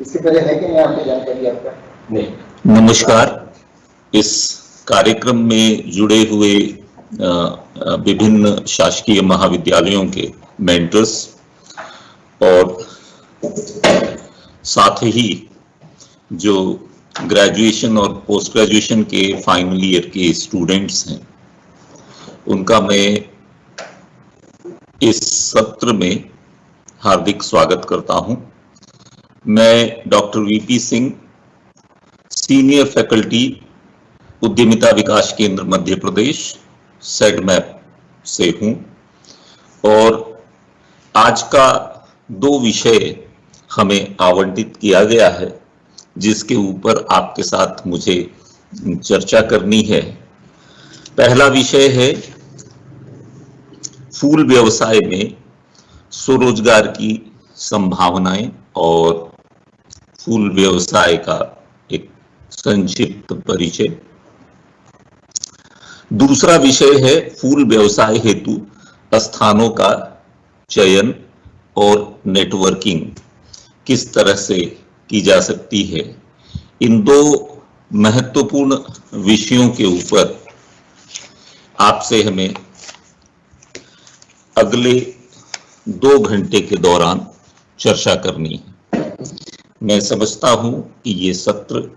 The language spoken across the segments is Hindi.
इससे पहले है कि नहीं आपको जानकारी आपका? नहीं। नमस्कार। इस कार्यक्रम में जुड़े हुए विभिन्न शासकीय महाविद्यालयों के मेंटर्स और साथ ही जो ग्रेजुएशन और पोस्ट ग्रेजुएशन के फाइनल ईयर के स्टूडेंट्स हैं, उनका मैं इस सत्र में हार्दिक स्वागत करता हूं। मैं doctor VP Singh, senior faculty उद्यमिता विकास केंद्र मध्य प्रदेश सेडमैप से हूं और आज का 2 विषय हमें आवंटित किया गया है जिसके ऊपर आपके साथ मुझे चर्चा करनी है। पहला विषय है फूल व्यवसाय में स्वरोजगार की संभावनाएं और फूल व्यवसाय का एक संक्षिप्त परिचय। दूसरा विषय है फूल व्यवसाय हेतु स्थानों का चयन और नेटवर्किंग किस तरह से की जा सकती है। इन 2 महत्वपूर्ण विषयों के ऊपर आपसे हमें अगले 2 घंटे के दौरान चर्चा करनी है। मैं समझता हूं कि ये सत्र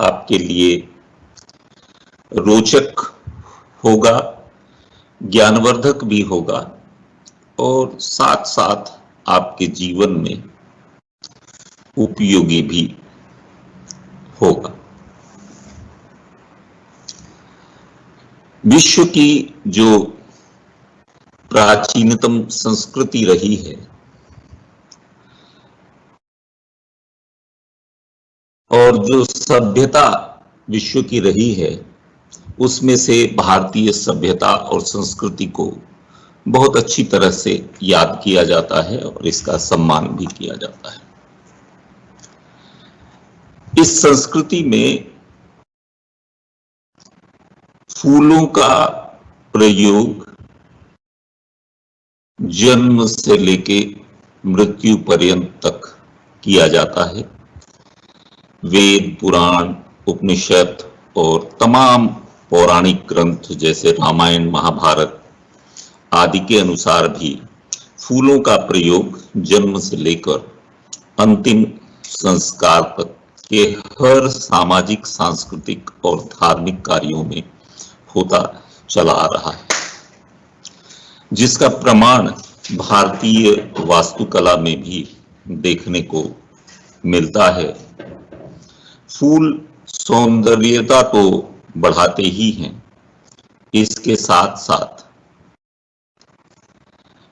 आपके लिए रोचक होगा, ज्ञानवर्धक भी होगा और साथ साथ आपके जीवन में उपयोगी भी होगा। विश्व की जो प्राचीनतम संस्कृति रही है और जो सभ्यता विश्व की रही है, उसमें से भारतीय सभ्यता और संस्कृति को बहुत अच्छी तरह से याद किया जाता है और इसका सम्मान भी किया जाता है। इस संस्कृति में फूलों का प्रयोग जन्म से लेके मृत्यु पर्यंत तक किया जाता है। वेद, पुराण, उपनिषद और तमाम पौराणिक ग्रंथ जैसे रामायण, महाभारत आदि के अनुसार भी फूलों का प्रयोग जन्म से लेकर अंतिम संस्कार तक के हर सामाजिक, सांस्कृतिक और धार्मिक कार्यों में होता चला आ रहा है, जिसका प्रमाण भारतीय वास्तुकला में भी देखने को मिलता है। फूल सौंदर्यता तो बढ़ाते ही हैं, इसके साथ साथ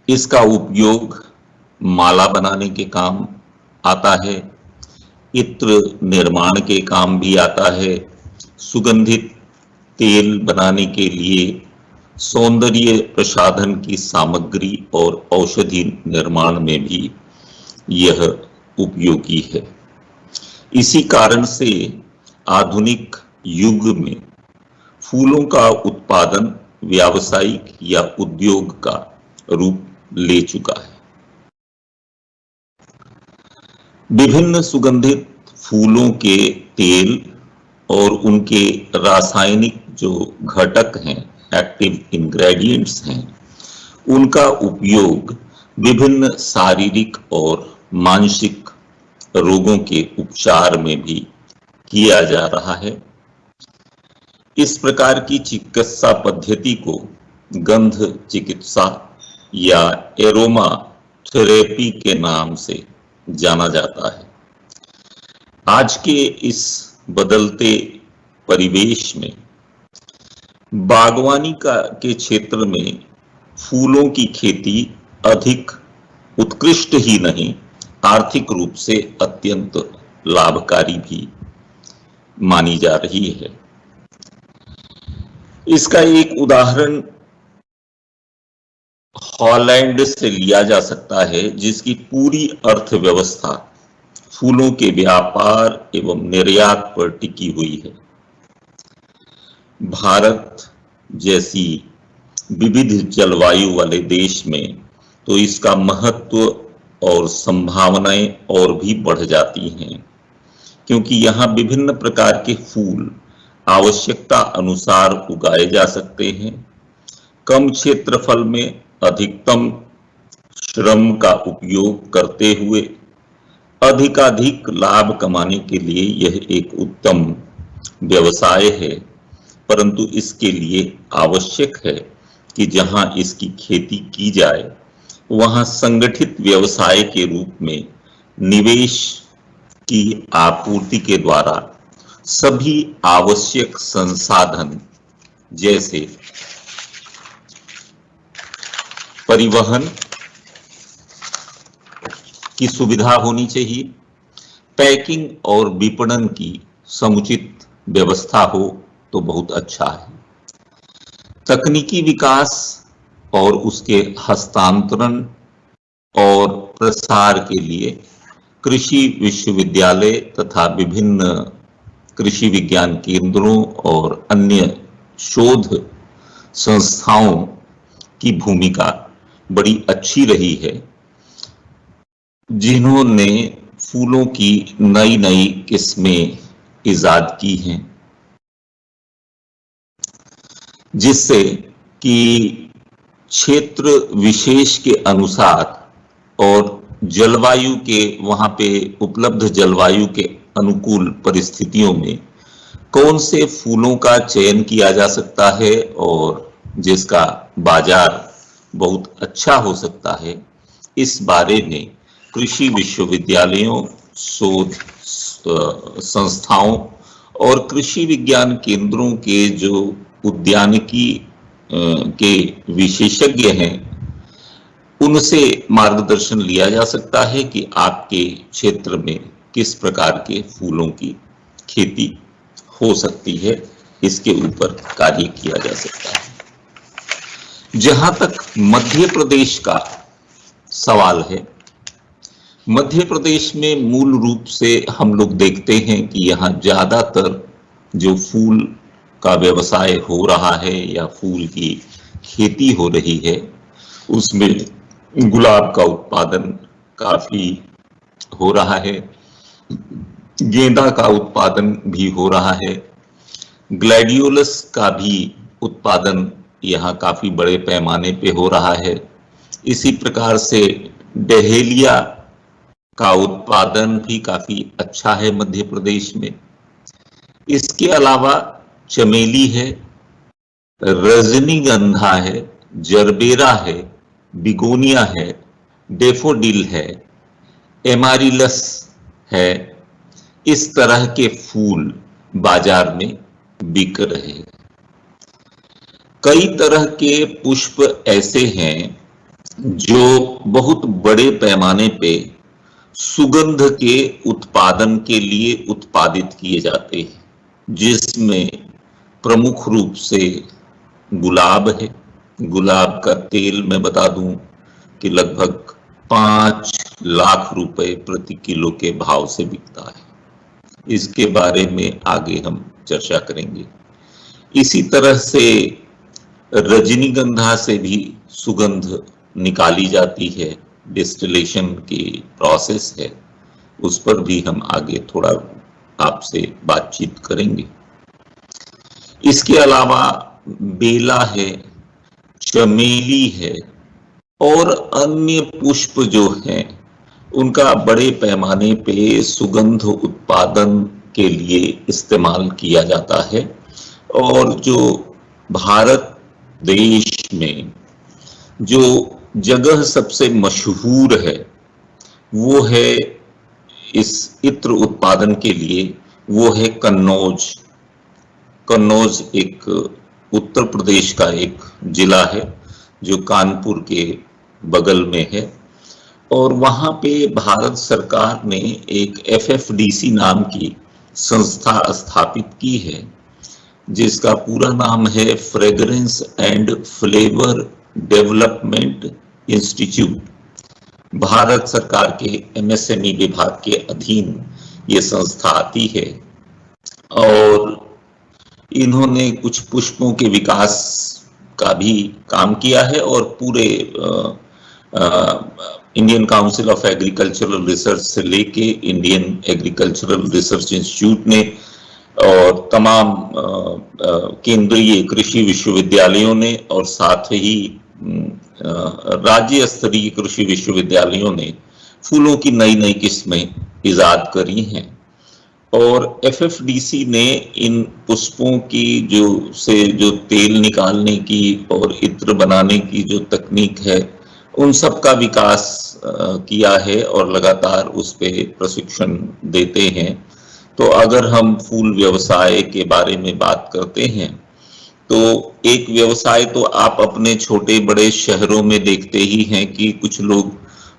इसका उपयोग माला बनाने के काम आता है, इत्र निर्माण के काम भी आता है, सुगंधित तेल बनाने के लिए, सौंदर्य प्रसाधन की सामग्री और औषधि निर्माण में भी यह उपयोगी है। इसी कारण से आधुनिक युग में फूलों का उत्पादन व्यावसायिक या उद्योग का रूप ले चुका है। विभिन्न सुगंधित फूलों के तेल और उनके रासायनिक जो घटक हैं, एक्टिव इंग्रेडिएंट्स हैं, उनका उपयोग विभिन्न शारीरिक और मानसिक रोगों के उपचार में भी किया जा रहा है। इस प्रकार की चिकित्सा पद्धति को गंध चिकित्सा या एरोमा थेरेपी के नाम से जाना जाता है। आज के इस बदलते परिवेश में बागवानी के क्षेत्र में फूलों की खेती अधिक उत्कृष्ट ही नहीं, आर्थिक रूप से अत्यंत लाभकारी भी मानी जा रही है। इसका एक उदाहरण हॉलैंड से लिया जा सकता है, जिसकी पूरी अर्थव्यवस्था फूलों के व्यापार एवं निर्यात पर टिकी हुई है। भारत जैसी विविध जलवायु वाले देश में तो इसका महत्व और संभावनाएं और भी बढ़ जाती हैं, क्योंकि यहाँ विभिन्न प्रकार के फूल आवश्यकता अनुसार उगाए जा सकते हैं। कम क्षेत्रफल में अधिकतम श्रम का उपयोग करते हुए अधिकाधिक लाभ कमाने के लिए यह एक उत्तम व्यवसाय है, परंतु इसके लिए आवश्यक है कि जहां इसकी खेती की जाए वहां संगठित व्यवसाय के रूप में निवेश की आपूर्ति के द्वारा सभी आवश्यक संसाधन जैसे परिवहन की सुविधा होनी चाहिए, पैकिंग और विपणन की समुचित व्यवस्था हो तो बहुत अच्छा है। तकनीकी विकास और उसके हस्तांतरण और प्रसार के लिए कृषि विश्वविद्यालय तथा विभिन्न कृषि विज्ञान केंद्रों और अन्य शोध संस्थाओं की भूमिका बड़ी अच्छी रही है, जिन्होंने फूलों की नई नई किस्में इजाद की हैं, जिससे कि क्षेत्र विशेष के अनुसार और जलवायु के वहां पे उपलब्ध जलवायु के अनुकूल परिस्थितियों में कौन से फूलों का चयन किया जा सकता है और जिसका बाजार बहुत अच्छा हो सकता है, इस बारे में कृषि विश्वविद्यालयों, शोध संस्थाओं और कृषि विज्ञान केंद्रों के जो उद्यानिकी के विशेषज्ञ हैं, उनसे मार्गदर्शन लिया जा सकता है कि आपके क्षेत्र में किस प्रकार के फूलों की खेती हो सकती है, इसके ऊपर कार्य किया जा सकता है। जहां तक मध्य प्रदेश का सवाल है, मध्य प्रदेश में मूल रूप से हम लोग देखते हैं कि यहाँ ज्यादातर जो फूल का व्यवसाय हो रहा है या फूल की खेती हो रही है, उसमें गुलाब का उत्पादन काफी हो रहा है, गेंदा का उत्पादन भी हो रहा है, ग्लैडियोलस का भी उत्पादन यहाँ काफी बड़े पैमाने पे हो रहा है। इसी प्रकार से डहेलिया का उत्पादन भी काफी अच्छा है मध्य प्रदेश में। इसके अलावा चमेली है, रजनीगंधा है, जरबेरा है, बिगोनिया है, डेफोडिल है, एमारिलस है। इस तरह के फूल बाजार में बिक रहे हैं। कई तरह के पुष्प ऐसे हैं जो बहुत बड़े पैमाने पे सुगंध के उत्पादन के लिए उत्पादित किए जाते हैं, जिसमें प्रमुख रूप से गुलाब है। गुलाब का तेल मैं बता दूं कि लगभग 5 लाख रुपए प्रति किलो के भाव से बिकता है। इसके बारे में आगे हम चर्चा करेंगे। इसी तरह से रजनीगंधा से भी सुगंध निकाली जाती है, डिस्टिलेशन की प्रोसेस है, उस पर भी हम आगे थोड़ा आपसे बातचीत करेंगे। इसके अलावा बेला है, चमेली है और अन्य पुष्प जो हैं उनका बड़े पैमाने पे सुगंध उत्पादन के लिए इस्तेमाल किया जाता है। और जो भारत देश में जो जगह सबसे मशहूर है वो है इस इत्र उत्पादन के लिए, वो है कन्नौज। कन्नौज एक उत्तर प्रदेश का एक जिला है जो कानपुर के बगल में है, और वहां पे भारत सरकार ने एक FFDC नाम की संस्था स्थापित की है, जिसका पूरा नाम है fragrance and flavour development institute. Bharat सरकार के MSME विभाग के अधीन ये संस्था आती है और इन्होंने कुछ पुष्पों के विकास का भी काम किया है और पूरे Indian council of agricultural research से लेके इंडियन एग्रीकल्चरल रिसर्च इंस्टीट्यूट ने और तमाम केंद्रीय कृषि विश्वविद्यालयों ने और साथ ही राज्य स्तरीय कृषि विश्वविद्यालयों ने फूलों की नई नई किस्में इजाद करी हैं और एफएफडीसी ने इन पुष्पों की जो तेल निकालने की और इत्र बनाने की जो तकनीक है उन सब का विकास किया है और लगातार उस पे प्रशिक्षण देते हैं। तो अगर हम फूल व्यवसाय के बारे में बात करते हैं तो एक व्यवसाय तो आप अपने छोटे बड़े शहरों में देखते ही हैं कि कुछ लोग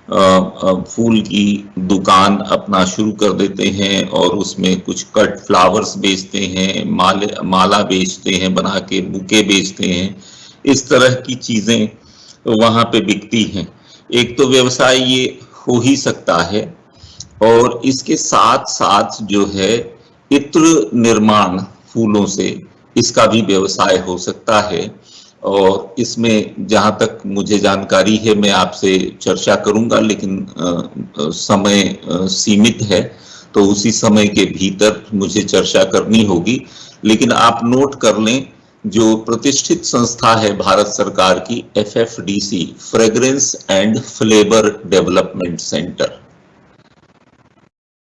फूल की दुकान अपना शुरू कर देते हैं और उसमें कुछ कट फ्लावर्स बेचते हैं, माला बेचते हैं, बना के बुके बेचते हैं। इस तरह की चीजें वहां पे बिकती हैं। एक तो व्यवसाय ये हो ही सकता है और इसके साथ साथ जो है इत्र निर्माण फूलों से इसका भी व्यवसाय हो सकता है और इसमें जहां तक मुझे जानकारी है मैं आपसे चर्चा करूंगा, लेकिन समय सीमित है तो उसी समय के भीतर मुझे चर्चा करनी होगी। लेकिन आप नोट कर लें, जो प्रतिष्ठित संस्था है भारत सरकार की FFDC, fragrance and flavour development centre,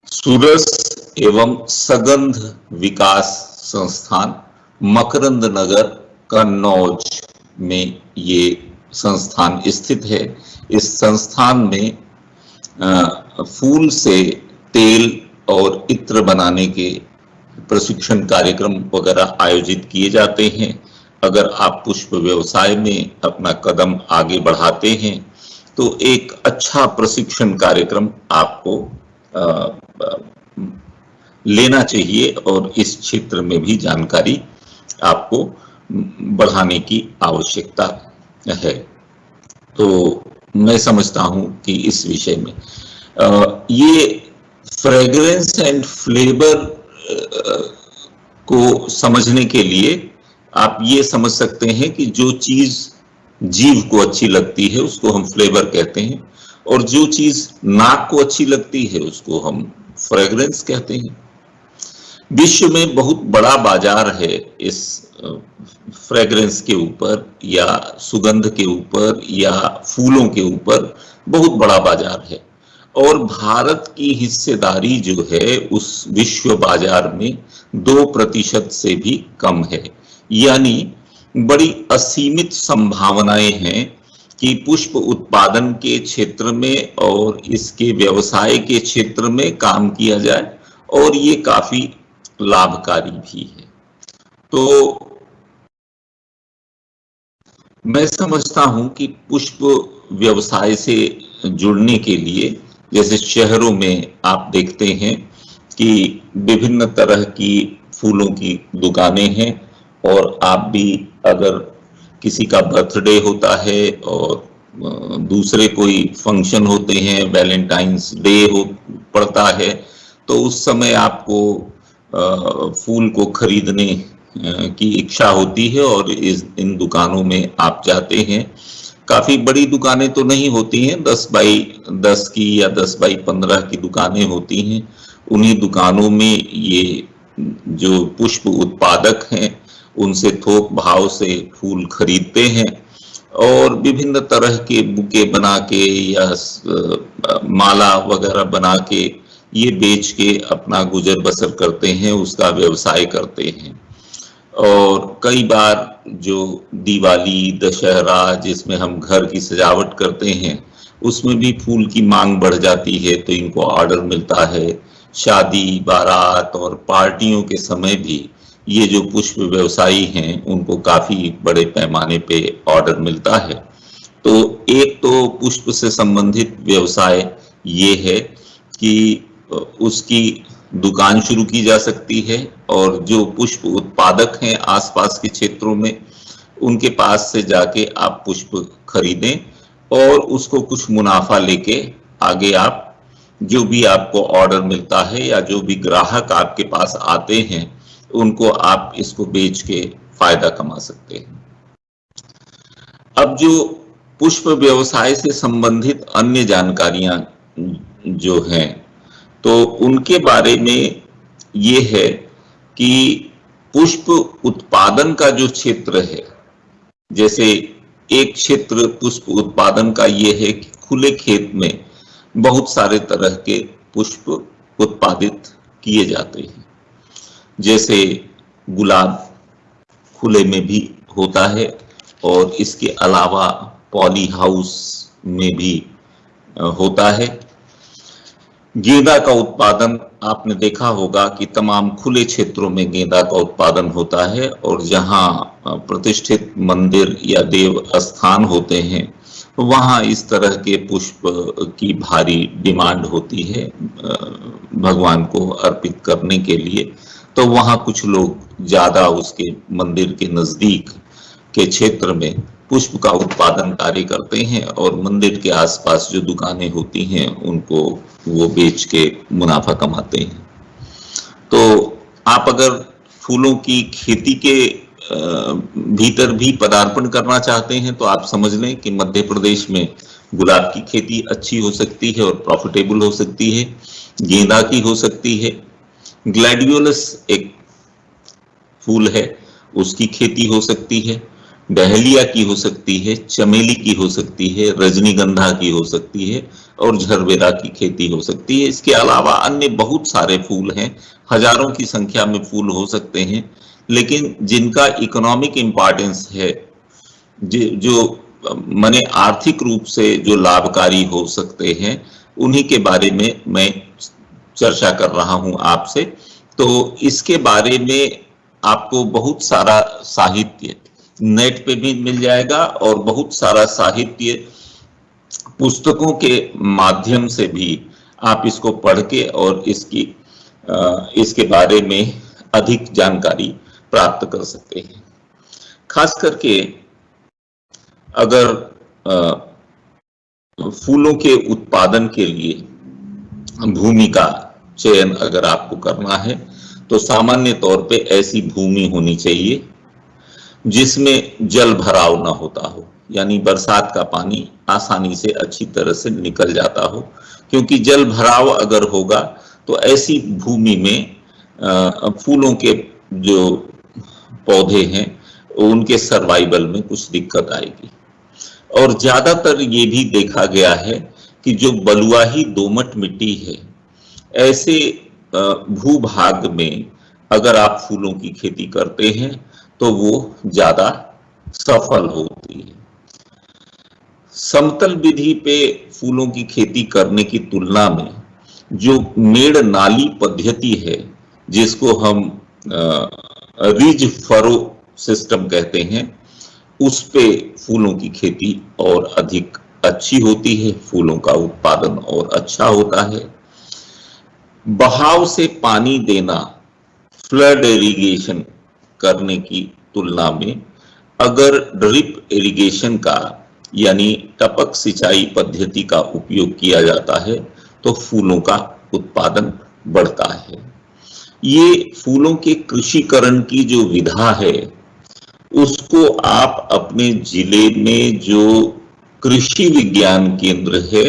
सुरस एवं सगंध विकास संस्थान, मकरंद नगर, कन्नौज में ये संस्थान स्थित है। इस संस्थान में फूल से तेल और इत्र बनाने के प्रशिक्षण कार्यक्रम वगैरह आयोजित किए जाते हैं। अगर आप पुष्प व्यवसाय में अपना कदम आगे बढ़ाते हैं तो एक अच्छा प्रशिक्षण कार्यक्रम आपको लेना चाहिए और इस क्षेत्र में भी जानकारी आपको बढ़ाने की आवश्यकता है। तो मैं समझता हूं कि इस विषय में ये फ्रेग्रेंस एंड फ्लेवर को समझने के लिए आप ये समझ सकते हैं कि जो चीज जीव को अच्छी लगती है उसको हम फ्लेवर कहते हैं और जो चीज नाक को अच्छी लगती है उसको हम फ्रेग्रेंस कहते हैं। विश्व में बहुत बड़ा बाजार है इस फ्रेग्रेंस के ऊपर या सुगंध के ऊपर या फूलों के ऊपर बहुत बड़ा बाजार है और भारत की हिस्सेदारी जो है उस विश्व बाजार में 2% से भी कम है। यानी बड़ी असीमित संभावनाएं हैं कि पुष्प उत्पादन के क्षेत्र में और इसके व्यवसाय के क्षेत्र में काम किया जाए और ये काफी लाभकारी भी है। तो मैं समझता हूं कि पुष्प व्यवसाय से जुड़ने के लिए, जैसे शहरों में आप देखते हैं कि विभिन्न तरह की फूलों की दुकानें हैं और आप भी अगर किसी का बर्थडे होता है और दूसरे कोई फंक्शन होते हैं, वैलेंटाइंस डे हो पड़ता है, तो उस समय आपको फूल को खरीदने की इच्छा होती है और इन दुकानों में आप जाते हैं। काफी बड़ी दुकानें तो नहीं होती हैं, 10 बाई 10 की या 10 बाई 15 की दुकानें होती हैं। उन्हीं दुकानों में ये जो पुष्प उत्पादक हैं उनसे थोक भाव से फूल खरीदते हैं और विभिन्न तरह के बुके बना के या माला वगैरह बना के ये बेच के अपना गुजर बसर करते हैं, उसका व्यवसाय करते हैं। और कई बार जो दिवाली, दशहरा, जिसमें हम घर की सजावट करते हैं, उसमें भी फूल की मांग बढ़ जाती है तो इनको ऑर्डर मिलता है। शादी, बारात और पार्टियों के समय भी ये जो पुष्प व्यवसायी हैं उनको काफी बड़े पैमाने पे ऑर्डर मिलता है। तो एक तो पुष्प से संबंधित व्यवसाय ये है कि उसकी दुकान शुरू की जा सकती है और जो पुष्प उत्पादक हैं आसपास के क्षेत्रों में उनके पास से जाके आप पुष्प खरीदें और उसको कुछ मुनाफा लेके आगे आप जो भी आपको ऑर्डर मिलता है या जो भी ग्राहक आपके पास आते हैं उनको आप इसको बेच के फायदा कमा सकते हैं। अब जो पुष्प व्यवसाय से संबंधित अन्य जानकारियां जो हैं, तो उनके बारे में ये है कि पुष्प उत्पादन का जो क्षेत्र है, जैसे एक क्षेत्र पुष्प उत्पादन का ये है कि खुले खेत में बहुत सारे तरह के पुष्प उत्पादित किए जाते हैं। जैसे गुलाब खुले में भी होता है, और इसके अलावा पॉली हाउस में भी होता है। गेंदा का उत्पादन आपने देखा होगा कि तमाम खुले क्षेत्रों में गेंदा का उत्पादन होता है, और जहां प्रतिष्ठित मंदिर या देव स्थान होते हैं वहां इस तरह के पुष्प की भारी डिमांड होती है भगवान को अर्पित करने के लिए। तो वहां कुछ लोग ज्यादा उसके मंदिर के नजदीक के क्षेत्र में पुष्प का उत्पादन कार्य करते हैं, और मंदिर के आसपास जो दुकानें होती हैं उनको वो बेच के मुनाफा कमाते हैं। तो आप अगर फूलों की खेती के भीतर भी पदार्पण करना चाहते हैं तो आप समझ लें कि मध्य प्रदेश में गुलाब की खेती अच्छी हो सकती है और प्रॉफिटेबल हो सकती है, गेंदा की हो सकती है, ग्लैडियोलस एक फूल है उसकी खेती हो सकती है, डहलिया की हो सकती है, चमेली की हो सकती है, रजनीगंधा की हो सकती है, और झरबेरा की खेती हो सकती है। इसके अलावा अन्य बहुत सारे फूल हैं, हजारों की संख्या में फूल हो सकते हैं, लेकिन जिनका इकोनॉमिक इंपॉर्टेंस है, जो माने आर्थिक रूप से जो लाभकारी हो सकते हैं, उन्हीं के बारे में मैं चर्चा कर रहा हूं आपसे। तो इसके बारे में आपको बहुत सारा साहित्य नेट पे भी मिल जाएगा, और बहुत सारा साहित्य पुस्तकों के माध्यम से भी आप इसको पढ़ के और इसके बारे में अधिक जानकारी प्राप्त कर सकते हैं। खास करके अगर फूलों के उत्पादन के लिए भूमि का चयन अगर आपको करना है तो सामान्य तौर पे ऐसी भूमि होनी चाहिए जिसमें जल भराव ना होता हो, यानी बरसात का पानी आसानी से अच्छी तरह से निकल जाता हो, क्योंकि जल भराव अगर होगा तो ऐसी भूमि में फूलों के जो पौधे हैं उनके सर्वाइवल में कुछ दिक्कत आएगी। और ज्यादातर ये भी देखा गया है कि जो बलुआही दोमट मिट्टी है, ऐसे भूभाग में अगर आप फूलों की खेती करते हैं तो वो ज्यादा सफल होती है। समतल विधि पे फूलों की खेती करने की तुलना में जो मेड़ नाली पद्धति है, जिसको हम रिज फरो सिस्टम कहते हैं, उस पे फूलों की खेती और अधिक अच्छी होती है, फूलों का उत्पादन और अच्छा होता है। बहाव से पानी देना, फ्लड इरिगेशन करने की तुलना में अगर ड्रिप इरिगेशन का यानी टपक सिंचाई पद्धति का उपयोग किया जाता है तो फूलों का उत्पादन बढ़ता है। ये फूलों के कृषिकरण की जो विधा है उसको आप अपने जिले में जो कृषि विज्ञान केंद्र है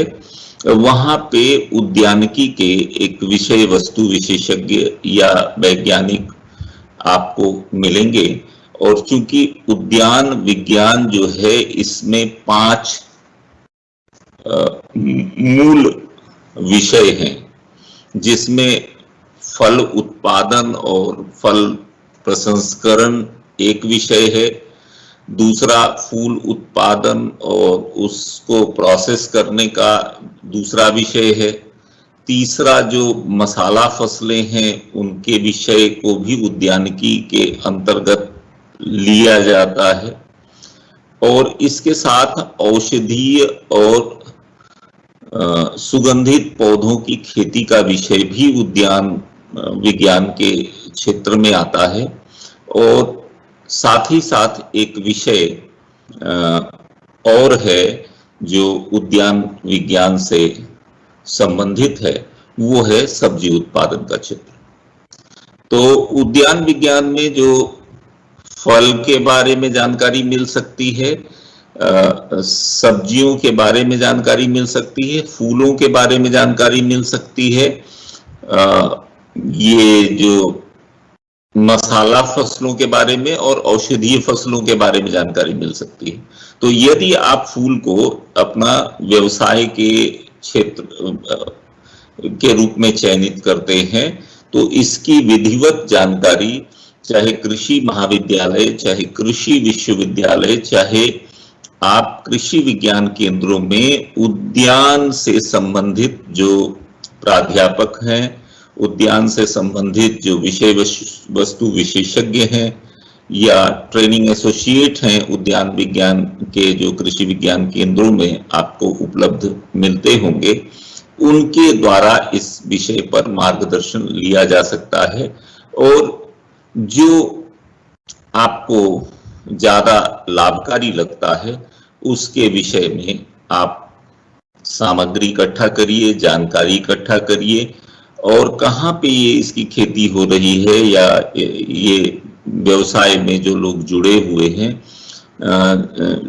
वहां पे उद्यानिकी के एक विषय वस्तु विशेषज्ञ या वैज्ञानिक आपको मिलेंगे। और चूंकि उद्यान विज्ञान जो है इसमें 5 मूल विषय हैं, जिसमें फल उत्पादन और फल प्रसंस्करण एक विषय है, दूसरा फूल उत्पादन और उसको प्रोसेस करने का दूसरा विषय है, तीसरा जो मसाला फसलें हैं उनके विषय को भी उद्यानिकी के अंतर्गत लिया जाता है, और इसके साथ औषधीय और सुगंधित पौधों की खेती का विषय भी उद्यान विज्ञान के क्षेत्र में आता है। और साथ ही साथ एक विषय और है जो उद्यान विज्ञान से संबंधित है, वो है सब्जी उत्पादन का क्षेत्र। तो उद्यान विज्ञान में जो फल के बारे में जानकारी मिल सकती है सब्जियों के बारे में जानकारी मिल सकती है, फूलों के बारे में जानकारी मिल सकती है, ये जो मसाला फसलों के बारे में और औषधीय फसलों के बारे में जानकारी मिल सकती है। तो यदि आप फूल को अपना व्यवसाय के क्षेत्र के रूप में चयनित करते हैं तो इसकी विधिवत जानकारी चाहे कृषि महाविद्यालय, चाहे कृषि विश्वविद्यालय, चाहे आप कृषि विज्ञान केंद्रों में उद्यान से संबंधित जो प्राध्यापक हैं, उद्यान से संबंधित जो विषय वस्तु विशेषज्ञ हैं या ट्रेनिंग एसोसिएट हैं उद्यान विज्ञान के जो कृषि विज्ञान केंद्रों में आपको उपलब्ध मिलते होंगे, उनके द्वारा इस विषय पर मार्गदर्शन लिया जा सकता है। और जो आपको ज्यादा लाभकारी लगता है उसके विषय में आप सामग्री इकट्ठा करिए, जानकारी इकट्ठा करिए, और कहाँ पे ये इसकी खेती हो रही है या ये व्यवसाय में जो लोग जुड़े हुए हैं,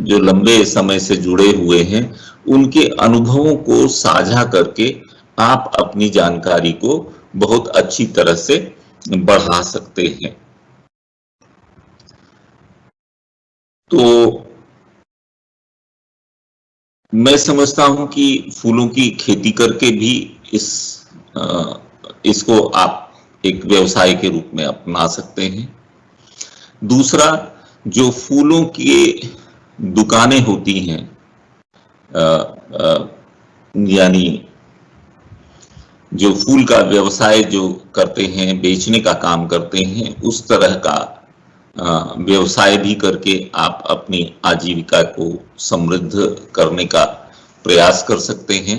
जो लंबे समय से जुड़े हुए हैं, उनके अनुभवों को साझा करके आप अपनी जानकारी को बहुत अच्छी तरह से बढ़ा सकते हैं। तो मैं समझता हूं कि फूलों की खेती करके भी इसको आप एक व्यवसाय के रूप में अपना सकते हैं। दूसरा, जो फूलों की दुकानें होती हैं, यानी जो फूल का व्यवसाय जो करते हैं, बेचने का काम करते हैं, उस तरह का व्यवसाय भी करके आप अपनी आजीविका को समृद्ध करने का प्रयास कर सकते हैं।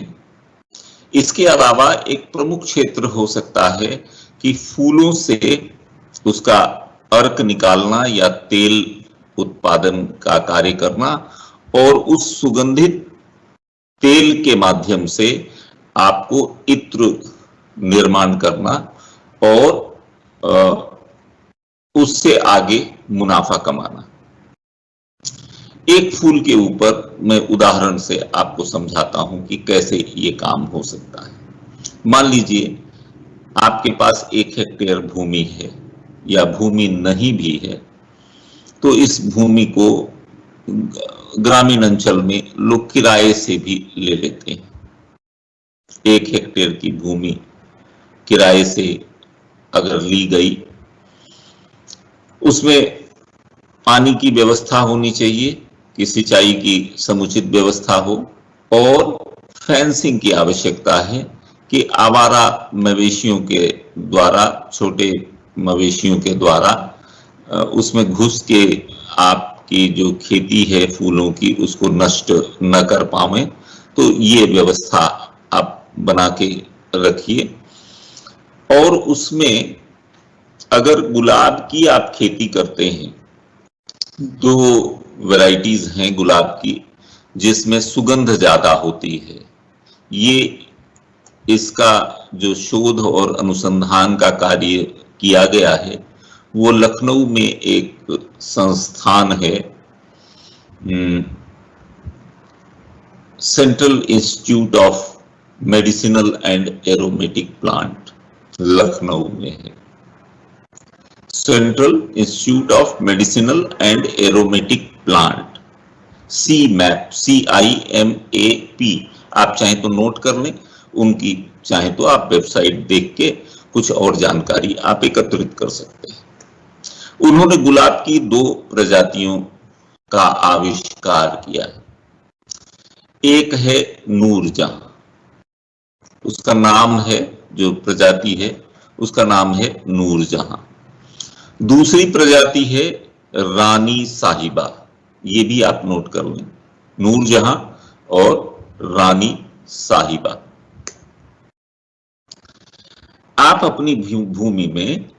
इसके अलावा एक प्रमुख क्षेत्र हो सकता है कि फूलों से उसका अर्क निकालना या तेल उत्पादन का कार्य करना, और उस सुगंधित तेल के माध्यम से आपको इत्र निर्माण करना और उससे आगे मुनाफा कमाना। एक फूल के ऊपर मैं उदाहरण से आपको समझाता हूं कि कैसे ये काम हो सकता है। मान लीजिए आपके पास 1 हेक्टेयर भूमि है या भूमि नहीं भी है, तो इस भूमि को ग्रामीण अंचल में लोग किराए से भी ले लेते हैं। 1 हेक्टेयर की भूमि किराए से अगर ली गई, उसमें पानी की व्यवस्था होनी चाहिए, कि सिंचाई की समुचित व्यवस्था हो, और फेंसिंग की आवश्यकता है कि आवारा मवेशियों के द्वारा, छोटे मवेशियों के द्वारा उसमें घुस के आपकी जो खेती है फूलों की उसको नष्ट न कर पावे। तो ये व्यवस्था आप बना के रखिए। और उसमें अगर गुलाब की आप खेती करते हैं, 2 वैरायटीज हैं गुलाब की जिसमें सुगंध ज्यादा होती है। ये इसका जो शोध और अनुसंधान का कार्य किया गया है वो लखनऊ में एक संस्थान है, central institute of medicinal and aromatic plant, Lucknow में है। Central institute of medicinal and aromatic plant, CIMAP, CIMAP। आप चाहें तो नोट कर लें, उनकी चाहें तो आप वेबसाइट देख के कुछ और जानकारी आप एकत्रित कर सकते हैं। उन्होंने गुलाब की 2 प्रजातियों का आविष्कार किया है। एक है नूरजहां, उसका नाम है, जो प्रजाति है उसका नाम है नूरजहां। दूसरी प्रजाति है रानी साहिबा, ये भी आप नोट कर लें, नूरजहां और रानी साहिबा। आप अपनी भूमि में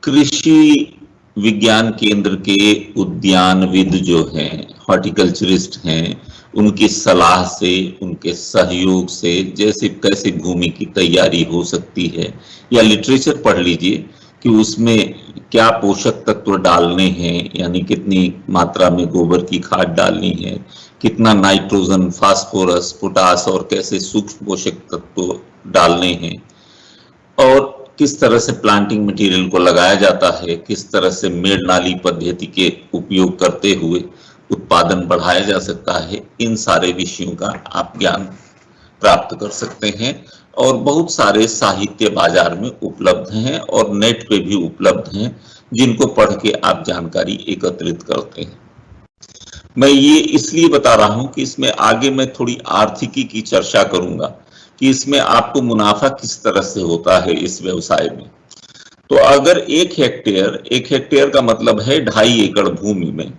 कृषि विज्ञान केंद्र के उद्यानविद जो हैं, हॉर्टिकल्चरिस्ट हैं, उनकी सलाह से, उनके सहयोग से जैसे कैसे भूमि की तैयारी हो सकती है, या लिटरेचर पढ़ लीजिए कि उसमें क्या पोषक तत्व डालने हैं, यानी कितनी मात्रा में गोबर की खाद डालनी है, कितना नाइट्रोजन, फास्फोरस, पोटास और कैसे सूक्ष्म पोषक तत्व डालने हैं, और किस तरह से प्लांटिंग मटेरियल को लगाया जाता है, किस तरह से मेड़ नाली पद्धति के उपयोग करते हुए उत्पादन बढ़ाया जा सकता है, इन सारे विषयों का आप ज्ञान प्राप्त कर सकते हैं। और बहुत सारे साहित्य बाजार में उपलब्ध हैं और नेट पे भी उपलब्ध हैं, जिनको पढ़ के आप जानकारी एकत्रित करते हैं। मैं ये इसलिए बता रहा हूं कि इसमें आगे मैं थोड़ी आर्थिकी की चर्चा करूंगा कि इसमें आपको मुनाफा किस तरह से होता है इस व्यवसाय में। तो अगर एक हेक्टेयर का मतलब है 2.5 एकड़ भूमि में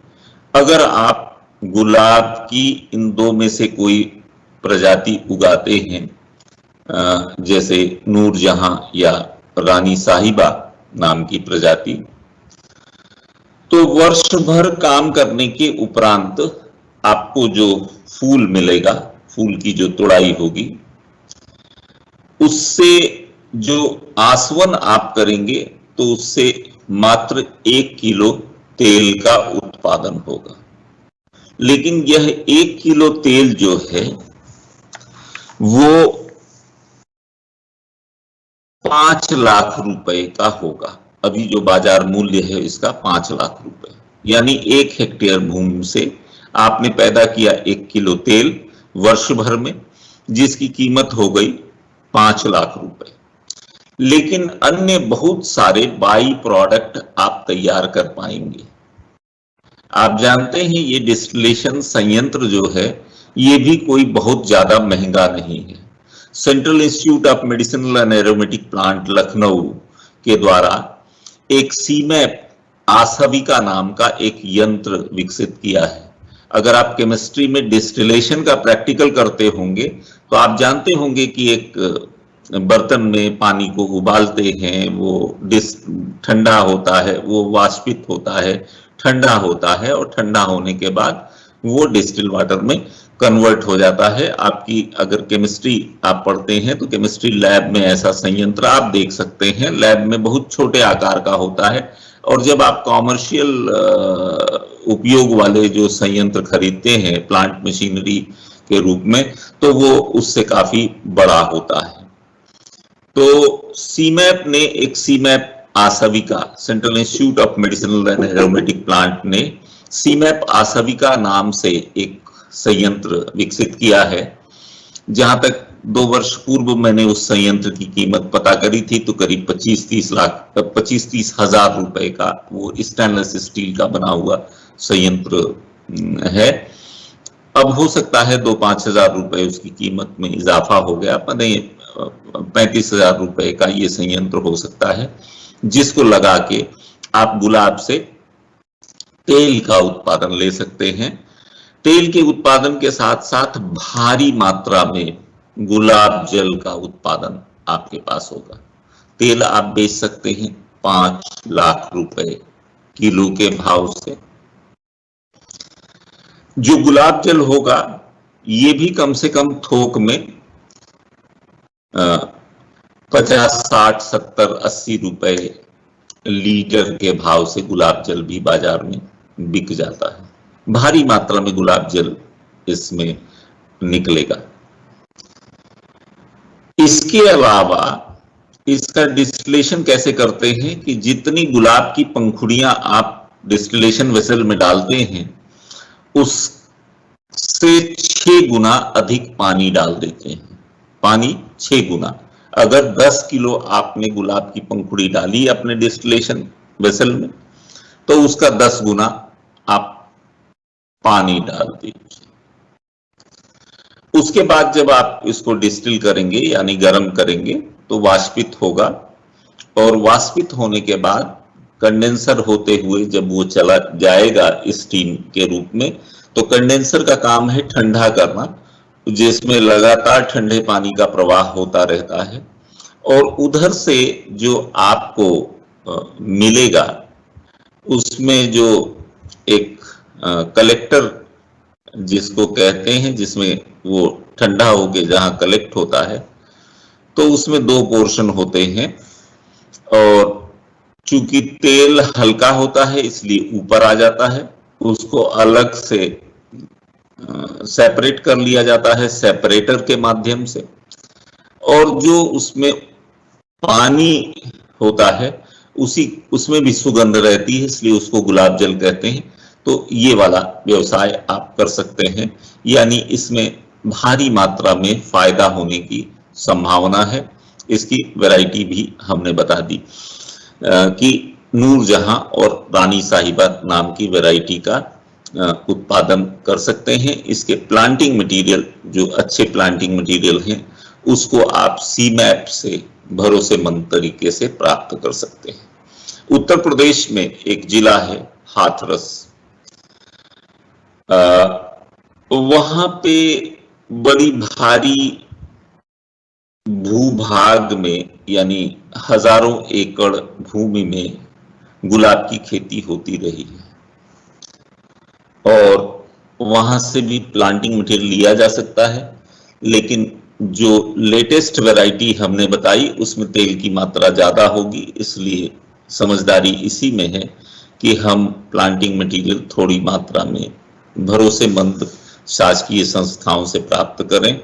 अगर आप गुलाब की इन दो में से कोई प्रजाति उगाते हैं, जैसे नूरजहां या रानी साहिबा नाम की प्रजाति, तो वर्ष भर काम करने के उपरांत आपको जो फूल मिलेगा, फूल की जो तोड़ाई होगी, उससे जो आसवन आप करेंगे तो उससे मात्र 1 किलो तेल का उत्पादन होगा। लेकिन यह 1 किलो तेल जो है वो 5 लाख रुपए का होगा। अभी जो बाजार मूल्य है इसका 5 लाख रुपए, यानी 1 हेक्टेयर भूमि से आपने पैदा किया 1 किलो तेल वर्ष भर में, जिसकी कीमत हो गई 5 लाख रुपए। लेकिन अन्य बहुत सारे बाई प्रोडक्ट आप तैयार कर पाएंगे। आप जानते हैं ये डिस्टिलेशन संयंत्र जो है ये भी कोई बहुत ज्यादा महंगा नहीं है। Central institute of medicinal and aromatic plant Lucknow के द्वारा एक सीमैप आसविका नाम का एक यंत्र विकसित किया है। अगर आप केमिस्ट्री में डिस्टिलेशन का प्रैक्टिकल करते होंगे तो आप जानते होंगे कि एक बर्तन में पानी को उबालते हैं, वो ठंडा होता है, वो वाष्पित होता है, ठंडा होता है, और ठंडा होने के बाद वो डिस्टिल वाटर में कन्वर्ट हो जाता है। आपकी अगर केमिस्ट्री आप पढ़ते हैं तो केमिस्ट्री लैब में ऐसा संयंत्र आप देख सकते हैं। लैब में बहुत छोटे आकार का होता है, और जब आप कॉमर्शियल उपयोग वाले जो संयंत्र खरीदते हैं प्लांट मशीनरी के रूप में, तो वो उससे काफी बड़ा होता है। तो सीमैप ने एक CIMAP Aasvika, central institute of medicinal and aromatic plant ने सीमैप आसविका नाम से एक संयंत्र विकसित किया है। जहां तक 2 वर्ष पूर्व मैंने उस संयंत्र की कीमत पता करी थी तो करीब 25-30 हजार रुपए का वो स्टेनलेस स्टील का बना हुआ संयंत्र है। अब हो सकता है 2-5 हजार रुपए उसकी कीमत में इजाफा हो गया, 35 हजार रुपए का ये संयंत्र हो सकता है, जिसको लगा के आप गुलाब से तेल का उत्पादन ले सकते हैं। तेल के उत्पादन के साथ साथ भारी मात्रा में गुलाब जल का उत्पादन आपके पास होगा। तेल आप बेच सकते हैं 5 लाख रुपए किलो के भाव से। जो गुलाब जल होगा ये भी कम से कम थोक में 50, 60, 70, 80 रुपए लीटर के भाव से गुलाब जल भी बाजार में बिक जाता है। भारी मात्रा में गुलाब जल इसमें निकलेगा। इसके अलावा इसका डिस्टिलेशन कैसे करते हैं कि जितनी गुलाब की पंखुड़ियां आप डिस्टिलेशन वेसल में डालते हैं उससे 6 गुना अधिक पानी डाल देते हैं। पानी 6 गुना। अगर 10 किलो आपने गुलाब की पंखुड़ी डाली अपने डिस्टिलेशन वेसल में तो उसका 10 गुना आप पानी डाल दीजिए। उसके बाद जब आप इसको डिस्टिल करेंगे यानी गर्म करेंगे तो वाष्पित होगा, और वाष्पित होने के बाद कंडेंसर होते हुए जब वो चला जाएगा स्टीम के रूप में, तो कंडेंसर का काम है ठंडा करना, जिसमें लगातार ठंडे पानी का प्रवाह होता रहता है। और उधर से जो आपको मिलेगा उसमें जो एक कलेक्टर जिसको कहते हैं, जिसमें वो ठंडा होके जहां कलेक्ट होता है, तो उसमें 2 पोर्शन होते हैं, और चूंकि तेल हल्का होता है इसलिए ऊपर आ जाता है, उसको अलग से सेपरेट कर लिया जाता है सेपरेटर के माध्यम से। और जो उसमें पानी होता है उसमें भी सुगंध रहती है, इसलिए उसको गुलाब जल कहते हैं। तो ये वाला व्यवसाय आप कर सकते हैं, यानी इसमें भारी मात्रा में फायदा होने की संभावना है। इसकी वैरायटी भी हमने बता दी कि नूरजहां और रानी साहिबा नाम की वैरायटी का उत्पादन कर सकते हैं। इसके प्लांटिंग मटेरियल, जो अच्छे प्लांटिंग मटेरियल हैं, उसको आप सीमैप से भरोसेमंद तरीके से प्राप्त कर सकते हैं। उत्तर प्रदेश में एक जिला है हाथरस, वहां पे बड़ी भारी भूभाग में, यानी हजारों एकड़ भूमि में गुलाब की खेती होती रही है, और वहां से भी प्लांटिंग मटेरियल लिया जा सकता है। लेकिन जो लेटेस्ट वैरायटी हमने बताई उसमें तेल की मात्रा ज्यादा होगी, इसलिए समझदारी इसी में है कि हम प्लांटिंग मटेरियल थोड़ी मात्रा में भरोसेमंद शासकीय संस्थाओं से प्राप्त करें,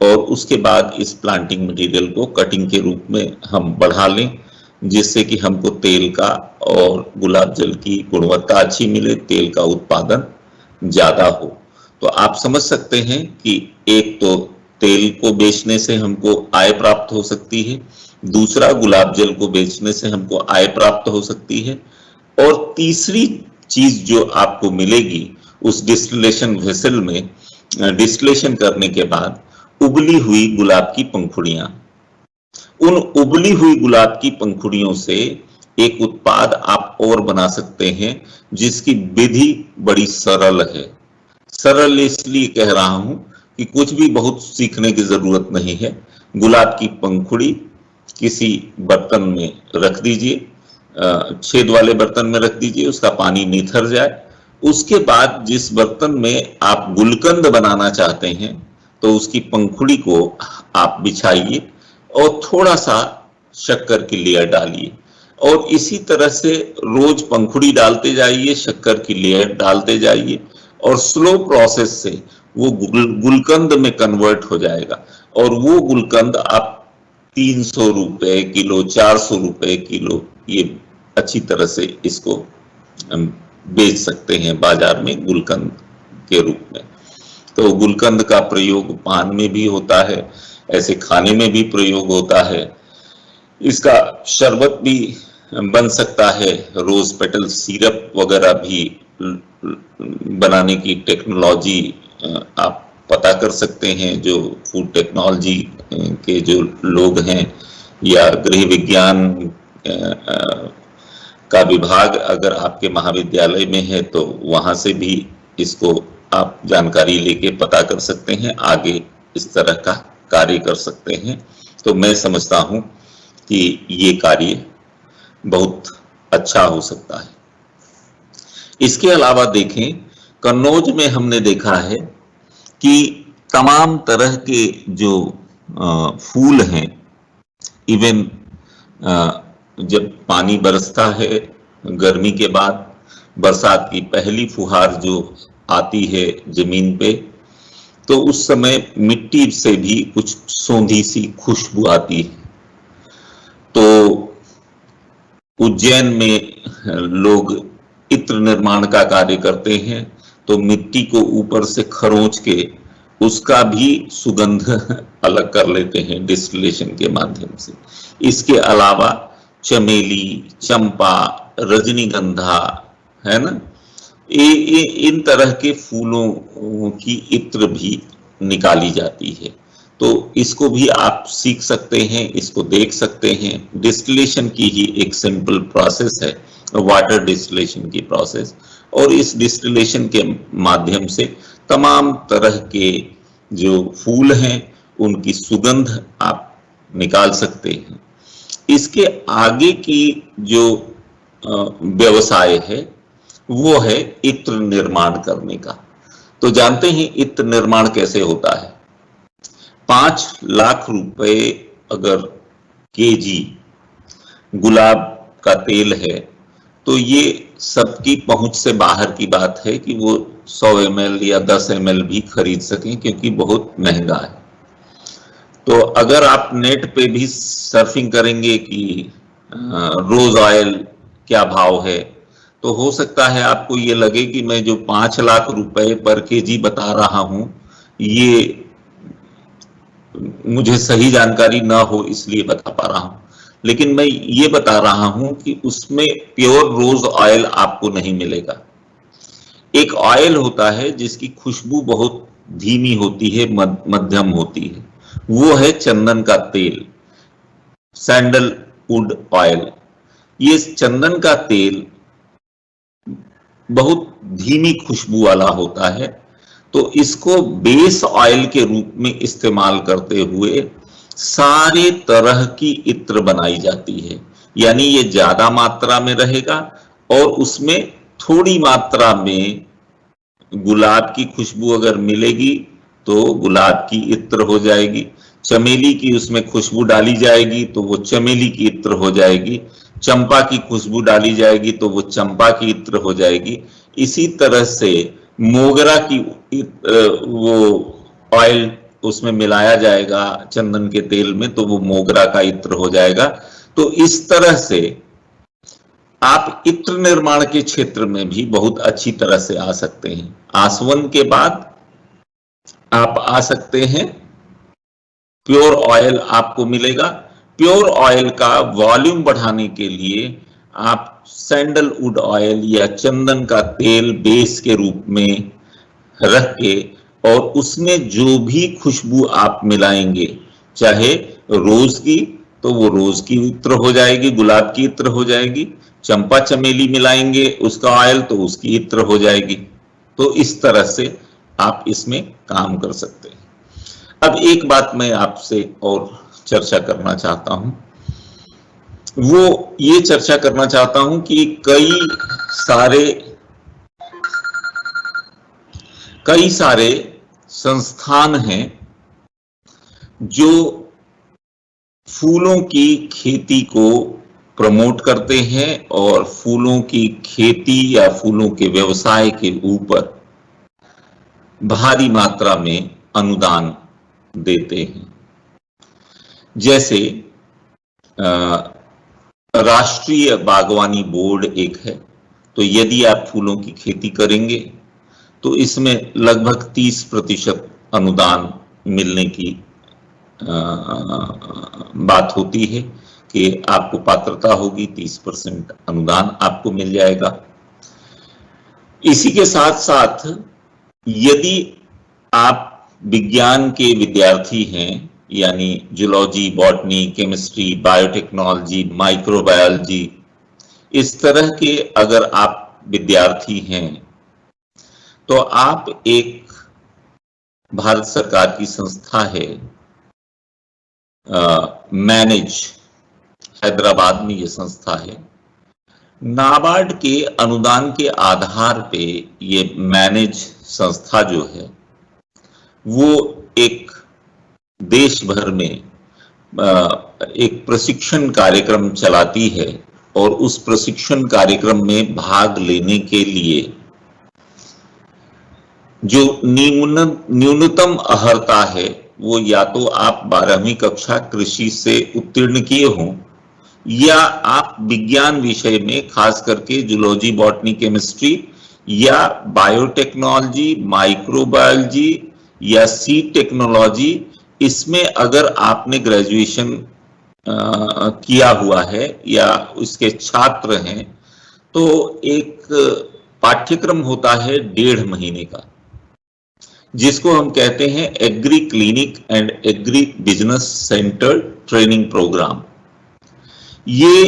और उसके बाद इस प्लांटिंग मटेरियल को कटिंग के रूप में हम बढ़ा लें, जिससे कि हमको तेल का और गुलाब जल की गुणवत्ता अच्छी मिले, तेल का उत्पादन ज्यादा हो। तो आप समझ सकते हैं कि एक तो तेल को बेचने से हमको आय प्राप्त हो सकती है, दूसरा गुलाब जल को बेचने से हमको आय प्राप्त हो सकती है, और तीसरी चीज जो आपको मिलेगी उस डिस्टिलेशन वेसल में, डिस्टिलेशन करने के बाद उबली हुई गुलाब की पंखुड़ियां, उन उबली हुई गुलाब की पंखुड़ियों से एक उत्पाद आप और बना सकते हैं जिसकी विधि बड़ी सरल है। सरल इसलिए कह रहा हूं कि कुछ भी बहुत सीखने की जरूरत नहीं है। गुलाब की पंखुड़ी किसी बर्तन में रख दीजिए, छेद वाले बर्तन में रख दीजिए, उसका पानी निथर जाए। उसके बाद जिस बर्तन में आप गुलकंद बनाना चाहते हैं तो उसकी पंखुड़ी को आप बिछाइए और थोड़ा सा शक्कर की लेयर डालिए, और इसी तरह से रोज पंखुड़ी डालते जाइए, शक्कर की लेयर डालते जाइए, और स्लो प्रोसेस से वो गुलकंद में कन्वर्ट हो जाएगा। और वो गुलकंद आप 300 रुपए किलो, 400 रुपए किलो, ये अच्छी तरह से इसको बेच सकते हैं बाजार में गुलकंद के रूप में। तो गुलकंद का प्रयोग पान में भी होता है, ऐसे खाने में भी प्रयोग होता है। इसका शरबत भी बन सकता है, रोज पेटल सिरप वगैरह भी बनाने की टेक्नोलॉजी आप पता कर सकते हैं। जो फूड टेक्नोलॉजी के जो लोग हैं या गृह विज्ञान का विभाग अगर आपके महाविद्यालय में है तो वहां से भी इसको आप जानकारी लेके पता कर सकते हैं, आगे इस तरह का कार्य कर सकते हैं। तो मैं समझता हूं कि ये कार्य बहुत अच्छा हो सकता है। इसके अलावा देखें, कन्नौज में हमने देखा है कि तमाम तरह के जो फूल हैं, इवन जब पानी बरसता है गर्मी के बाद, बरसात की पहली फुहार जो आती है जमीन पे, तो उस समय मिट्टी से भी कुछ सौंधी सी खुशबू आती है। तो उज्जैन में लोग इत्र निर्माण का कार्य करते हैं, तो मिट्टी को ऊपर से खरोंच के उसका भी सुगंध अलग कर लेते हैं डिस्टिलेशन के माध्यम से। इसके अलावा चमेली, चंपा, रजनीगंधा, है ना, इन तरह के फूलों की इत्र भी निकाली जाती है। तो इसको भी आप सीख सकते हैं, इसको देख सकते हैं। डिस्टिलेशन की ही एक सिंपल प्रोसेस है, वाटर डिस्टिलेशन की प्रोसेस, और इस डिस्टिलेशन के माध्यम से तमाम तरह के जो फूल हैं उनकी सुगंध आप निकाल सकते हैं। इसके आगे की जो व्यवसाय है वो है इत्र निर्माण करने का। तो जानते हैं इत्र निर्माण कैसे होता है। 5 लाख रुपए अगर केजी गुलाब का तेल है, तो ये सबकी पहुंच से बाहर की बात है कि वो 100 ml या 10 ml भी खरीद सकें, क्योंकि बहुत महंगा है। तो अगर आप नेट पे भी सर्फिंग करेंगे कि रोज ऑयल क्या भाव है, तो हो सकता है आपको ये लगे कि मैं जो 5 लाख रुपए पर केजी बता रहा हूं, ये मुझे सही जानकारी ना हो इसलिए बता पा रहा हूं, लेकिन मैं ये बता रहा हूं कि उसमें प्योर रोज ऑयल आपको नहीं मिलेगा। एक ऑयल होता है जिसकी खुशबू बहुत धीमी होती है, मध्यम होती है, वो है चंदन का तेल, सैंडलवुड ऑयल। ये चंदन का तेल बहुत धीमी खुशबू वाला होता है, तो इसको बेस ऑयल के रूप में इस्तेमाल करते हुए सारे तरह की इत्र बनाई जाती है। यानी ये ज्यादा मात्रा में रहेगा और उसमें थोड़ी मात्रा में गुलाब की खुशबू अगर मिलेगी तो गुलाब की इत्र हो जाएगी, चमेली की उसमें खुशबू डाली जाएगी तो वो चमेली की इत्र हो जाएगी, चंपा की खुशबू डाली जाएगी तो वो चंपा की इत्र हो जाएगी। इसी तरह से मोगरा की वो ऑयल उसमें मिलाया जाएगा चंदन के तेल में, तो वो मोगरा का इत्र हो जाएगा। तो इस तरह से आप इत्र निर्माण के क्षेत्र में भी बहुत अच्छी तरह से आ सकते हैं। आसवन के बाद आप आ सकते हैं, प्योर ऑयल आपको मिलेगा। प्योर ऑयल का वॉल्यूम बढ़ाने के लिए आप सैंडलवुड ऑयल या चंदन का तेल बेस के रूप में रख के और उसमें जो भी खुशबू आप मिलाएंगे, चाहे रोज की तो वो रोज की इत्र हो जाएगी, गुलाब की इत्र हो जाएगी, चंपा चमेली मिलाएंगे उसका ऑयल तो उसकी इत्र हो जाएगी। तो इस तरह से आप इसमें काम कर सकते हैं। अब एक बात मैं आपसे और चर्चा करना चाहता हूं, वो ये चर्चा करना चाहता हूं कि कई सारे संस्थान हैं जो फूलों की खेती को प्रमोट करते हैं और फूलों की खेती या फूलों के व्यवसाय के ऊपर भारी मात्रा में अनुदान देते हैं। जैसे राष्ट्रीय बागवानी बोर्ड एक है, तो यदि आप फूलों की खेती करेंगे तो इसमें लगभग 30% अनुदान मिलने की बात होती है कि आपको पात्रता होगी, 30% अनुदान आपको मिल जाएगा। इसी के साथ साथ यदि आप विज्ञान के विद्यार्थी हैं, यानी zoology, botany, chemistry, biotechnology, microbiology, इस तरह के अगर आप विद्यार्थी हैं तो आप एक भारत सरकार की संस्था है मैनेज, हैदराबाद में ये संस्था है। नाबार्ड के अनुदान के आधार पे ये मैनेज संस्था जो है वो एक देश भर में एक प्रशिक्षण कार्यक्रम चलाती है और उस प्रशिक्षण कार्यक्रम में भाग लेने के लिए जो न्यूनतम अर्हता है वो या तो आप 12वीं कक्षा कृषि से उत्तीर्ण किए हों या आप विज्ञान विषय में खास करके जूलॉजी, बॉटनी, केमिस्ट्री या बायोटेक्नोलॉजी, माइक्रोबायोलॉजी या सीड टेक्नोलॉजी, इसमें अगर आपने ग्रेजुएशन किया हुआ है या उसके छात्र हैं, तो एक पाठ्यक्रम होता है 1.5 महीने का, जिसको हम कहते हैं agri clinic and agri business centre training programme. ये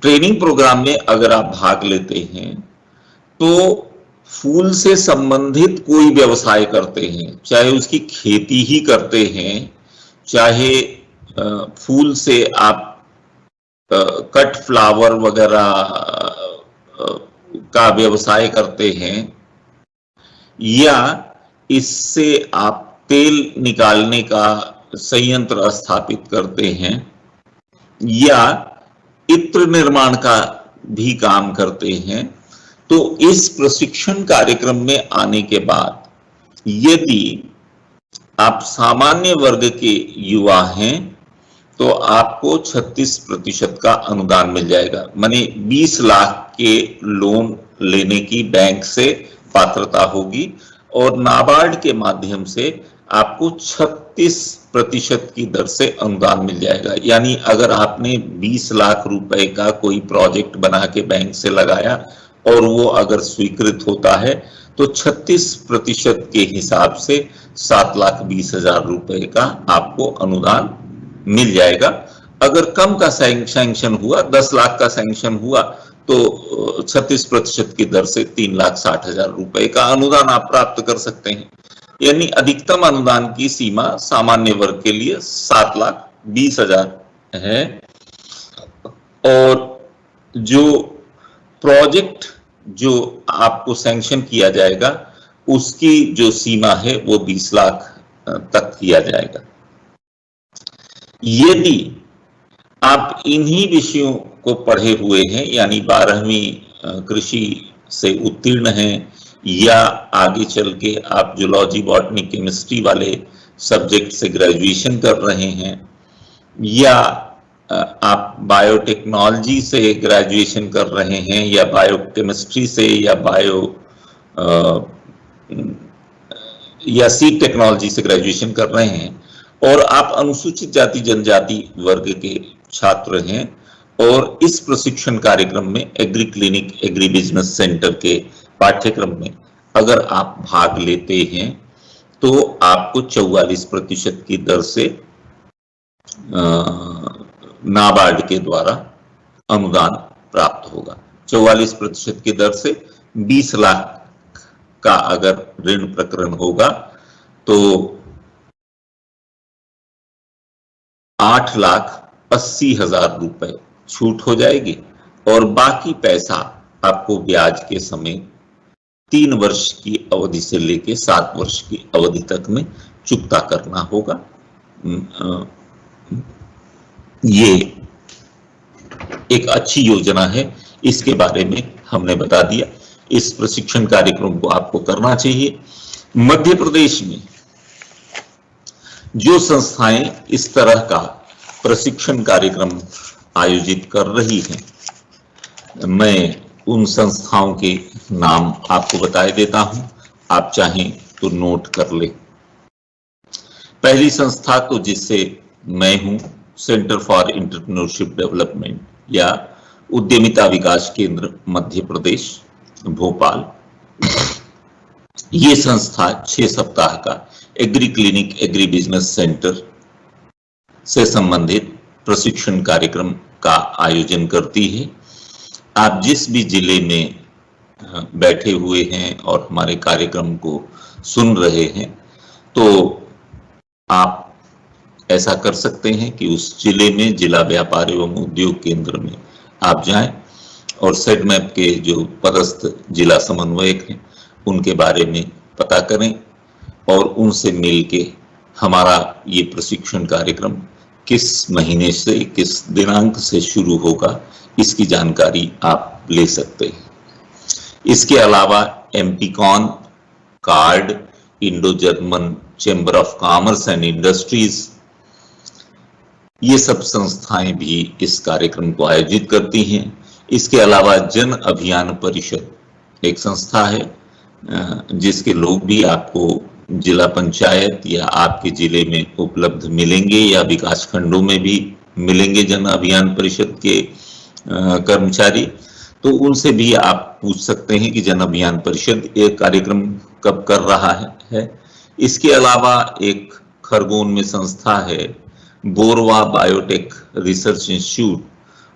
ट्रेनिंग प्रोग्राम में अगर आप भाग लेते हैं तो फूल से संबंधित कोई व्यवसाय करते हैं, चाहे उसकी खेती ही करते हैं, चाहे फूल से आप कट फ्लावर वगैरह का व्यवसाय करते हैं, या इससे आप तेल निकालने का संयंत्र स्थापित करते हैं, या इत्र निर्माण का भी काम करते हैं। तो इस प्रशिक्षण कार्यक्रम में आने के बाद यदि आप सामान्य वर्ग के युवा हैं तो आपको 36% का अनुदान मिल जाएगा। माने 20 लाख के लोन लेने की बैंक से पात्रता होगी और नाबार्ड के माध्यम से आपको 36% की दर से अनुदान मिल जाएगा। यानी अगर आपने 20 लाख रुपए का कोई प्रोजेक्ट बना के बैंक से लगाया और वो अगर स्वीकृत होता है तो 36% के हिसाब से 7,20,000 रुपए का आपको अनुदान मिल जाएगा। अगर कम का सैंक्शन हुआ, 10 लाख का सैंक्शन हुआ तो 36% की दर से 3,60,000 रुपए का अनुदान आप प्राप्त कर सकते हैं। यानी अधिकतम अनुदान की सीमा सामान्य वर्ग के लिए 7,20,000 है और जो प्रोजेक्ट जो आपको सैंक्शन किया जाएगा उसकी जो सीमा है वो 20 लाख तक किया जाएगा। यदि आप इन्हीं विषयों को पढ़े हुए हैं यानी 12वीं कृषि से उत्तीर्ण हैं या आगे चल के आप जूलॉजी, बॉटनी, केमिस्ट्री वाले सब्जेक्ट से ग्रेजुएशन कर रहे हैं या आप बायोटेक्नोलॉजी से ग्रेजुएशन कर रहे हैं या बायोकेमिस्ट्री से या सीड टेक्नोलॉजी से ग्रेजुएशन कर रहे हैं और आप अनुसूचित जाति जनजाति वर्ग के छात्र हैं और इस प्रशिक्षण कार्यक्रम में agree clinic, agree business centre के पाठ्यक्रम में अगर आप भाग लेते हैं तो आपको 44% की दर से नाबार्ड के द्वारा अनुदान प्राप्त होगा। 44% की दर से 20 लाख का अगर ऋण प्रकरण होगा तो 8,80,000 रुपए छूट हो जाएगी और बाकी पैसा आपको ब्याज के समय 3 वर्ष की अवधि से लेके 7 वर्ष की अवधि तक में चुकता करना होगा। ये एक अच्छी योजना है, इसके बारे में हमने बता दिया। इस प्रशिक्षण कार्यक्रम को आपको करना चाहिए। मध्य प्रदेश में जो संस्थाएं इस तरह का प्रशिक्षण कार्यक्रम आयोजित कर रही हैं, मैं उन संस्थाओं के नाम आपको बता देता हूं, आप चाहें तो नोट कर ले। पहली संस्था तो जिससे मैं हूं, सेंटर फॉर एंटरप्रेन्योरशिप डेवलपमेंट या उद्यमिता विकास केंद्र मध्य प्रदेश भोपाल। ये संस्था 6 सप्ताह का agree clinic, agree business centre से संबंधित प्रशिक्षण कार्यक्रम का आयोजन करती है। आप जिस भी जिले में बैठे हुए हैं और हमारे कार्यक्रम को सुन रहे हैं तो आप ऐसा कर सकते हैं कि उस जिले में जिला व्यापार एवं उद्योग केंद्र में आप जाएं और सेडमैप के जो पदस्थ जिला समन्वयक हैं उनके बारे में पता करें और उनसे मिल के हमारा ये प्रशिक्षण कार्यक्रम किस महीने से किस दिनांक से शुरू होगा इसकी जानकारी आप ले सकते हैं। इसके अलावा MPCON, card, Indo German chamber of commerce and industries, ये सब संस्थाएं भी इस कार्यक्रम को आयोजित करती हैं। इसके अलावा जन अभियान परिषद एक संस्था है जिसके लोग भी आपको जिला पंचायत या आपके जिले में उपलब्ध मिलेंगे या विकास खंडों में भी मिलेंगे जन अभियान परिषद के कर्मचारी। तो उनसे भी आप पूछ सकते हैं कि जन अभियान परिषद एक कार्यक्रम कब कर रहा है। इसके अलावा एक खरगोन में संस्था है बोरवा बायोटेक रिसर्च इंस्टीट्यूट,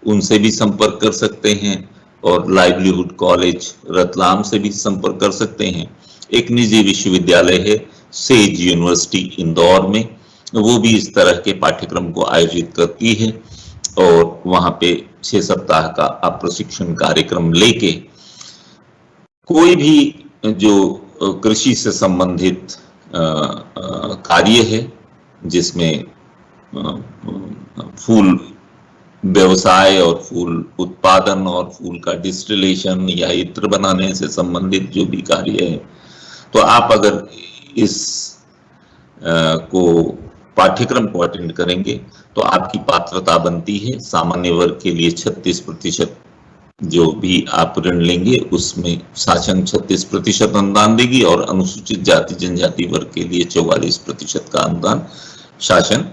उनसे भी संपर्क कर सकते हैं और लाइवलीहुड कॉलेज रतलाम से भी संपर्क कर सकते हैं। एक निजी विश्वविद्यालय है सेज यूनिवर्सिटी इंदौर में, वो भी इस तरह के पाठ्यक्रम को आयोजित करती है और वहां पे 6 सप्ताह का आप प्रशिक्षण कार्यक्रम लेके कोई भी जो कृषि से संबंधित कार्य है जिसमें फूल व्यवसाय और फूल उत्पादन और फूल का डिस्टिलेशन या इत्र बनाने से संबंधित जो भी कार्य है, तो आप अगर इस को पाठ्यक्रम को अटेंड करेंगे तो आपकी पात्रता बनती है। सामान्य वर्ग के लिए 36% जो भी आप ऋण लेंगे उसमें शासन 36% अनुदान देगी और अनुसूचित जाति जनजाति वर्ग के लिए 44% का अनुदान शासन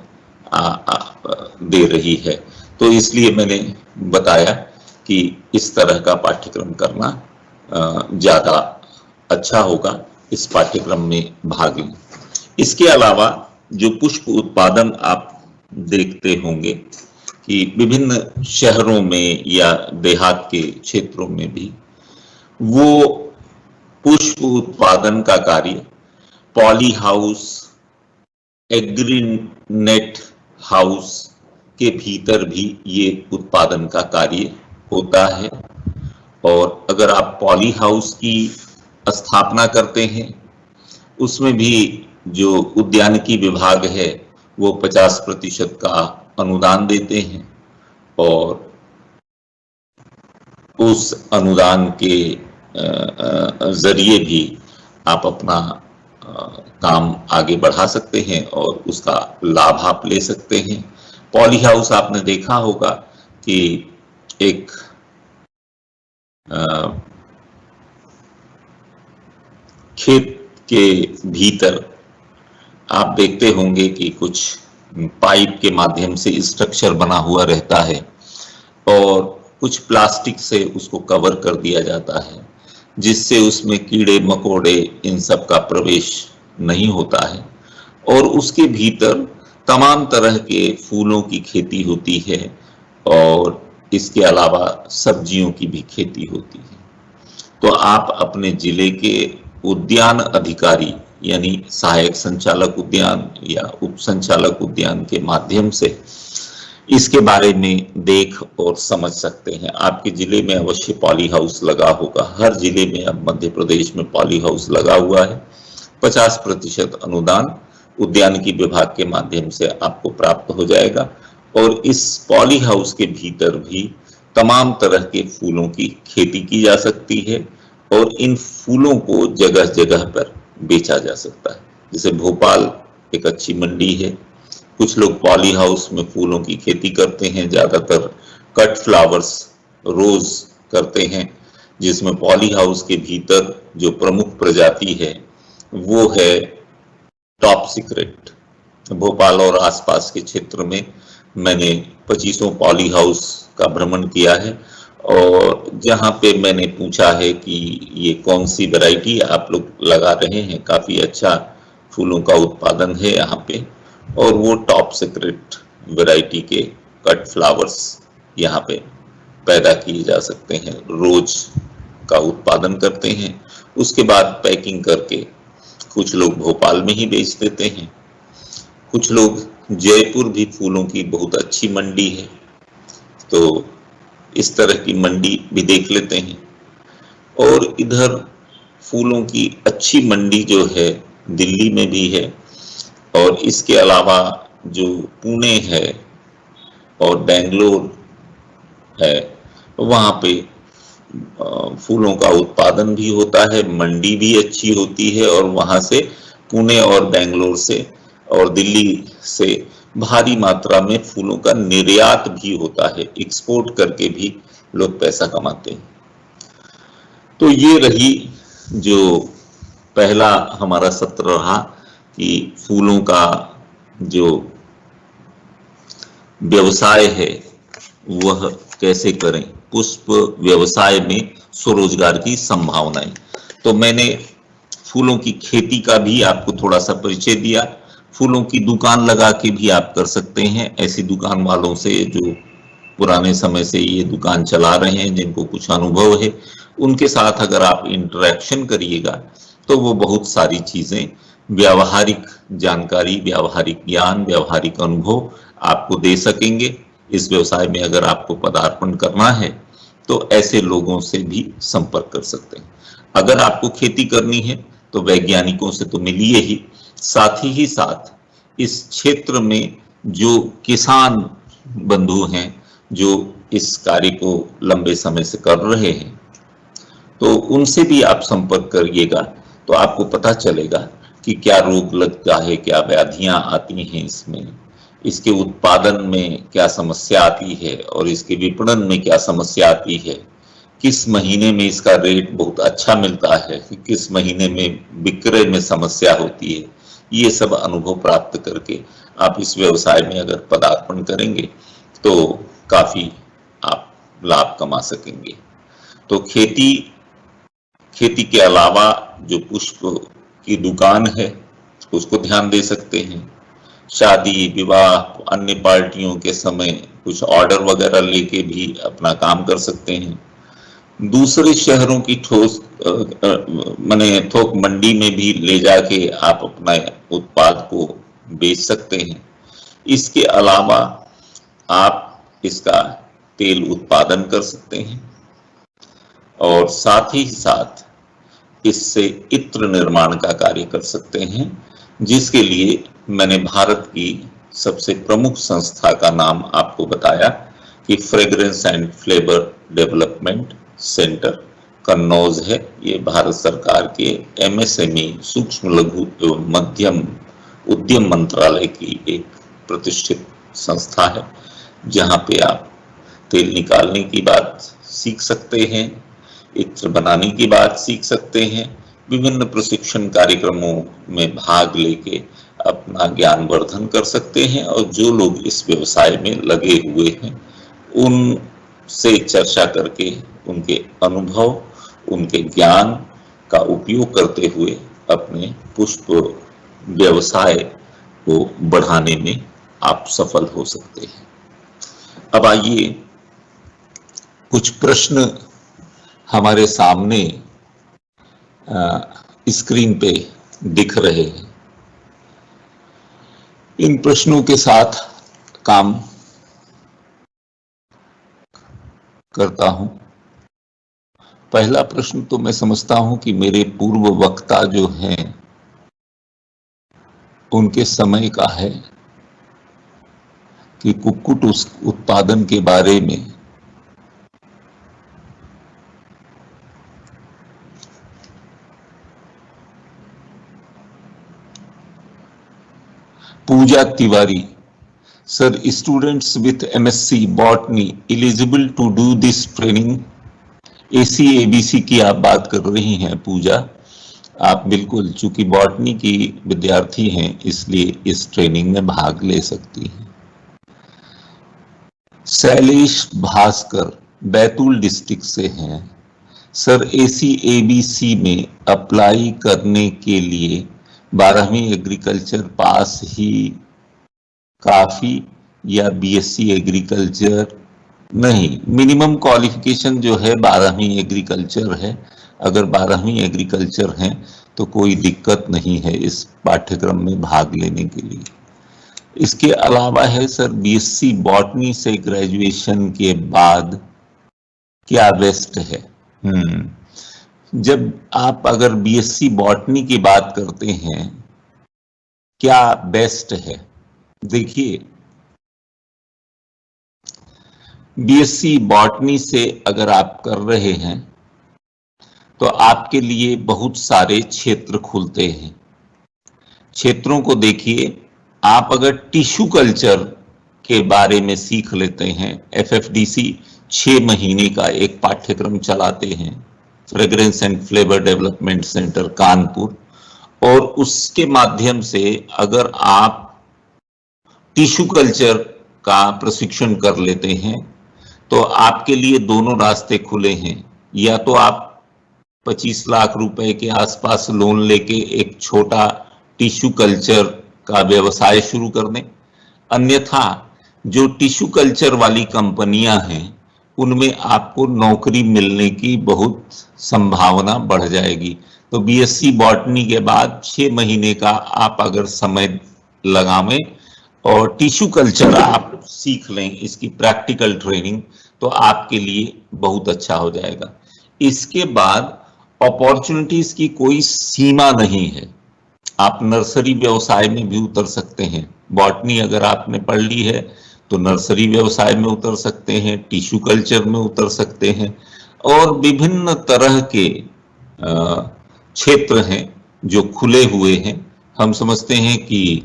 दे रही है। तो इसलिए मैंने बताया कि इस तरह का पाठ्यक्रम करना ज्यादा अच्छा होगा, इस पाठ्यक्रम में भाग लें। इसके अलावा जो पुष्प उत्पादन आप देखते होंगे कि विभिन्न शहरों में या देहात के क्षेत्रों में भी वो पुष्प उत्पादन का कार्य पॉली हाउस, एग्रीनेट हाउस के भीतर भी ये उत्पादन का कार्य होता है। और अगर आप पॉली हाउस की स्थापना करते हैं उसमें भी जो उद्यानिकी विभाग है वो 50% का अनुदान देते हैं और उस अनुदान के जरिए भी आप अपना काम आगे बढ़ा सकते हैं और उसका लाभ आप ले सकते हैं। पॉली हाउस आपने देखा होगा कि एक खेत के भीतर आप देखते होंगे कि कुछ पाइप के माध्यम से स्ट्रक्चर बना हुआ रहता है और कुछ प्लास्टिक से उसको कवर कर दिया जाता है जिससे उसमें कीड़े मकोड़े इन सब का प्रवेश नहीं होता है और उसके भीतर तमाम तरह के फूलों की खेती होती है और इसके अलावा सब्जियों की भी खेती होती है। तो आप अपने जिले के उद्यान अधिकारी यानी सहायक संचालक उद्यान या उप संचालक उद्यान के माध्यम से इसके बारे में देख और समझ सकते हैं। आपके जिले में अवश्य पॉली हाउस लगा होगा, हर जिले में अब मध्य प्रदेश में पॉली हाउस लगा हुआ है। 50% अनुदान उद्यानिकी विभाग के माध्यम से आपको प्राप्त हो जाएगा और इस पॉली हाउस के भीतर भी तमाम तरह के फूलों की खेती की जा सकती है और इन फूलों को जगह जगह पर बेचा जा सकता है। जैसे भोपाल एक अच्छी मंडी है, कुछ लोग पॉली हाउस में फूलों की खेती करते हैं, ज्यादातर कट फ्लावर्स रोज करते हैं, जिसमें पॉली हाउस के भीतर जो प्रमुख प्रजाति है वो है टॉप सीक्रेट। भोपाल और आसपास के क्षेत्र में मैंने 25 पॉली हाउस का भ्रमण किया है और जहां पे मैंने पूछा है कि ये कौन सी वैरायटी आप लोग लगा रहे हैं, काफी अच्छा फूलों का उत्पादन है यहाँ पे और वो टॉप सीक्रेट वैरायटी के कट फ्लावर्स यहाँ पे पैदा किए जा सकते हैं, रोज का उत्पादन करते हैं। उसके बाद पैकिंग करके कुछ लोग भोपाल में ही बेच देते हैं, कुछ लोग जयपुर भी फूलों की बहुत अच्छी मंडी है तो इस तरह की मंडी भी देख लेते हैं। और इधर फूलों की अच्छी मंडी जो है दिल्ली में भी है और इसके अलावा जो पुणे है और बेंगलोर है वहाँ पे फूलों का उत्पादन भी होता है, मंडी भी अच्छी होती है और वहाँ से पुणे और बेंगलोर से और दिल्ली से भारी मात्रा में फूलों का निर्यात भी होता है, एक्सपोर्ट करके भी लोग पैसा कमाते हैं। तो ये रही जो पहला हमारा सत्र रहा कि फूलों का जो व्यवसाय है वह कैसे करें, पुष्प व्यवसाय में स्वरोजगार की संभावनाएं। तो मैंने फूलों की खेती का भी आपको थोड़ा सा परिचय दिया, फूलों की दुकान लगा के भी आप कर सकते हैं। ऐसी दुकान वालों से जो पुराने समय से ये दुकान चला रहे हैं, जिनको कुछ अनुभव है, उनके साथ अगर आप इंटरेक्शन करिएगा तो वो बहुत सारी चीजें, व्यावहारिक जानकारी, व्यावहारिक ज्ञान, व्यावहारिक अनुभव आपको दे सकेंगे। इस व्यवसाय में अगर आपको पदार्पण करना है तो ऐसे लोगों से भी संपर्क कर सकते हैं। अगर आपको खेती करनी है तो वैज्ञानिकों से तो मिलिए ही, साथ ही साथ इस क्षेत्र में जो किसान बंधु हैं जो इस कार्य को लंबे समय से कर रहे हैं, तो उनसे भी आप संपर्क करिएगा, तो आपको पता चलेगा कि क्या रोग लगता है, क्या व्याधियां आती हैं इसमें, इसके उत्पादन में क्या समस्या आती है और इसके विपणन में क्या समस्या आती है, किस महीने में इसका रेट बहुत अच्छा मिलता है, किस महीने में विक्रय में समस्या होती है। ये सब अनुभव प्राप्त करके आप इस व्यवसाय में अगर पदार्पण करेंगे तो काफी आप लाभ कमा सकेंगे। तो खेती के अलावा जो पुष्प की दुकान है उसको ध्यान दे सकते हैं। शादी विवाह अन्य पार्टियों के समय कुछ ऑर्डर वगैरह लेके भी अपना काम कर सकते हैं। दूसरे शहरों की थोक मंडी में भी ले जाके आप अपना उत्पाद को बेच सकते हैं। इसके अलावा आप इसका तेल उत्पादन कर सकते हैं और साथ ही साथ इससे इत्र निर्माण का कार्य कर सकते हैं, जिसके लिए मैंने भारत की सबसे प्रमुख संस्था का नाम आपको बताया कि fragrance and flavour development centre Kannauj है। ये भारत सरकार के एमएसएमई सूक्ष्म लघु एवं मध्यम उद्यम मंत्रालय की एक प्रतिष्ठित संस्था है, जहां पे आप तेल निकालने की बात सीख सकते हैं, इत्र बनाने की बात सीख सकते हैं, विभिन्न प्रशिक्षण कार्यक्रमों में भाग लेके अपना ज्ञान वर्धन कर सकते हैं और जो लोग इस व्यवसाय में लगे हुए हैं उनसे चर्चा करके उनके अनुभव, उनके ज्ञान का उपयोग करते हुए अपने पुष्प व्यवसाय को बढ़ाने में आप सफल हो सकते हैं। अब आइए, कुछ प्रश्न हमारे सामने स्क्रीन पे दिख रहे हैं। इन प्रश्नों के साथ काम करता हूं। पहला प्रश्न तो मैं समझता हूं कि मेरे पूर्व वक्ता जो हैं उनके समय का है कि कुक्कुट उत्पादन के बारे में Pooja Tiwari, sir, students with MSc botany eligible to do this training? AC ABC की आप बात कर रही हैं पूजा, आप बिल्कुल, चूंकि बॉटनी की विद्यार्थी हैं इसलिए इस ट्रेनिंग में भाग ले सकती हैं। शैलेश भास्कर बैतूल डिस्ट्रिक्ट से हैं, सर एसी एबीसी में अप्लाई करने के लिए 12वीं एग्रीकल्चर पास ही काफी या बीएससी एग्रीकल्चर? नहीं, मिनिमम क्वालिफिकेशन जो है 12वीं एग्रीकल्चर है। अगर 12वीं एग्रीकल्चर है तो कोई दिक्कत नहीं है इस पाठ्यक्रम में भाग लेने के लिए। इसके अलावा है सर, बीएससी बॉटनी से ग्रेजुएशन के बाद क्या बेस्ट है? जब आप अगर बीएससी बॉटनी की बात करते हैं, क्या बेस्ट है? देखिए, बीएससी बॉटनी से अगर आप कर रहे हैं तो आपके लिए बहुत सारे क्षेत्र खुलते हैं। क्षेत्रों को देखिए, आप अगर टिश्यू कल्चर के बारे में सीख लेते हैं, एफएफडीसी 6 महीने का एक पाठ्यक्रम चलाते हैं, fragrance and flavour development centre Kanpur, और उसके माध्यम से अगर आप टिश्यू कल्चर का प्रशिक्षण कर लेते हैं तो आपके लिए दोनों रास्ते खुले हैं। या तो आप 25 लाख रुपए के आसपास लोन लेके एक छोटा टिश्यू कल्चर का व्यवसाय शुरू कर दें, अन्यथा जो टिश्यू कल्चर वाली कंपनियां हैं उनमें आपको नौकरी मिलने की बहुत संभावना बढ़ जाएगी। तो बीएससी बॉटनी के बाद 6 महीने का आप अगर समय लगावें और टिश्यू कल्चर आप सीख लें, इसकी प्रैक्टिकल ट्रेनिंग, तो आपके लिए बहुत अच्छा हो जाएगा। इसके बाद अपॉर्चुनिटीज की कोई सीमा नहीं है, आप नर्सरी व्यवसाय में भी उतर सकते हैं। बॉटनी अगर आपने पढ़ ली है तो नर्सरी व्यवसाय में उतर सकते हैं, टिश्यू कल्चर में उतर सकते हैं, और विभिन्न तरह के क्षेत्र हैं जो खुले हुए हैं। हम समझते हैं कि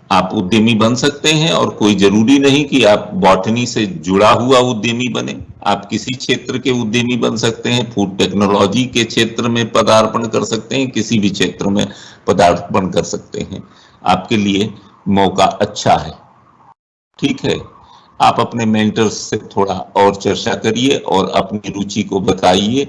आप उद्यमी बन सकते हैं, और कोई जरूरी नहीं कि आप बॉटनी से जुड़ा हुआ उद्यमी बने, आप किसी क्षेत्र के उद्यमी बन सकते हैं। फूड टेक्नोलॉजी के क्षेत्र में पदार्पण कर सकते हैं, किसी भी क्षेत्र में पदार्पण कर सकते हैं। आपके लिए मौका अच्छा है। ठीक है, आप अपने मेंटर्स से थोड़ा और चर्चा करिए और अपनी रुचि को बताइए,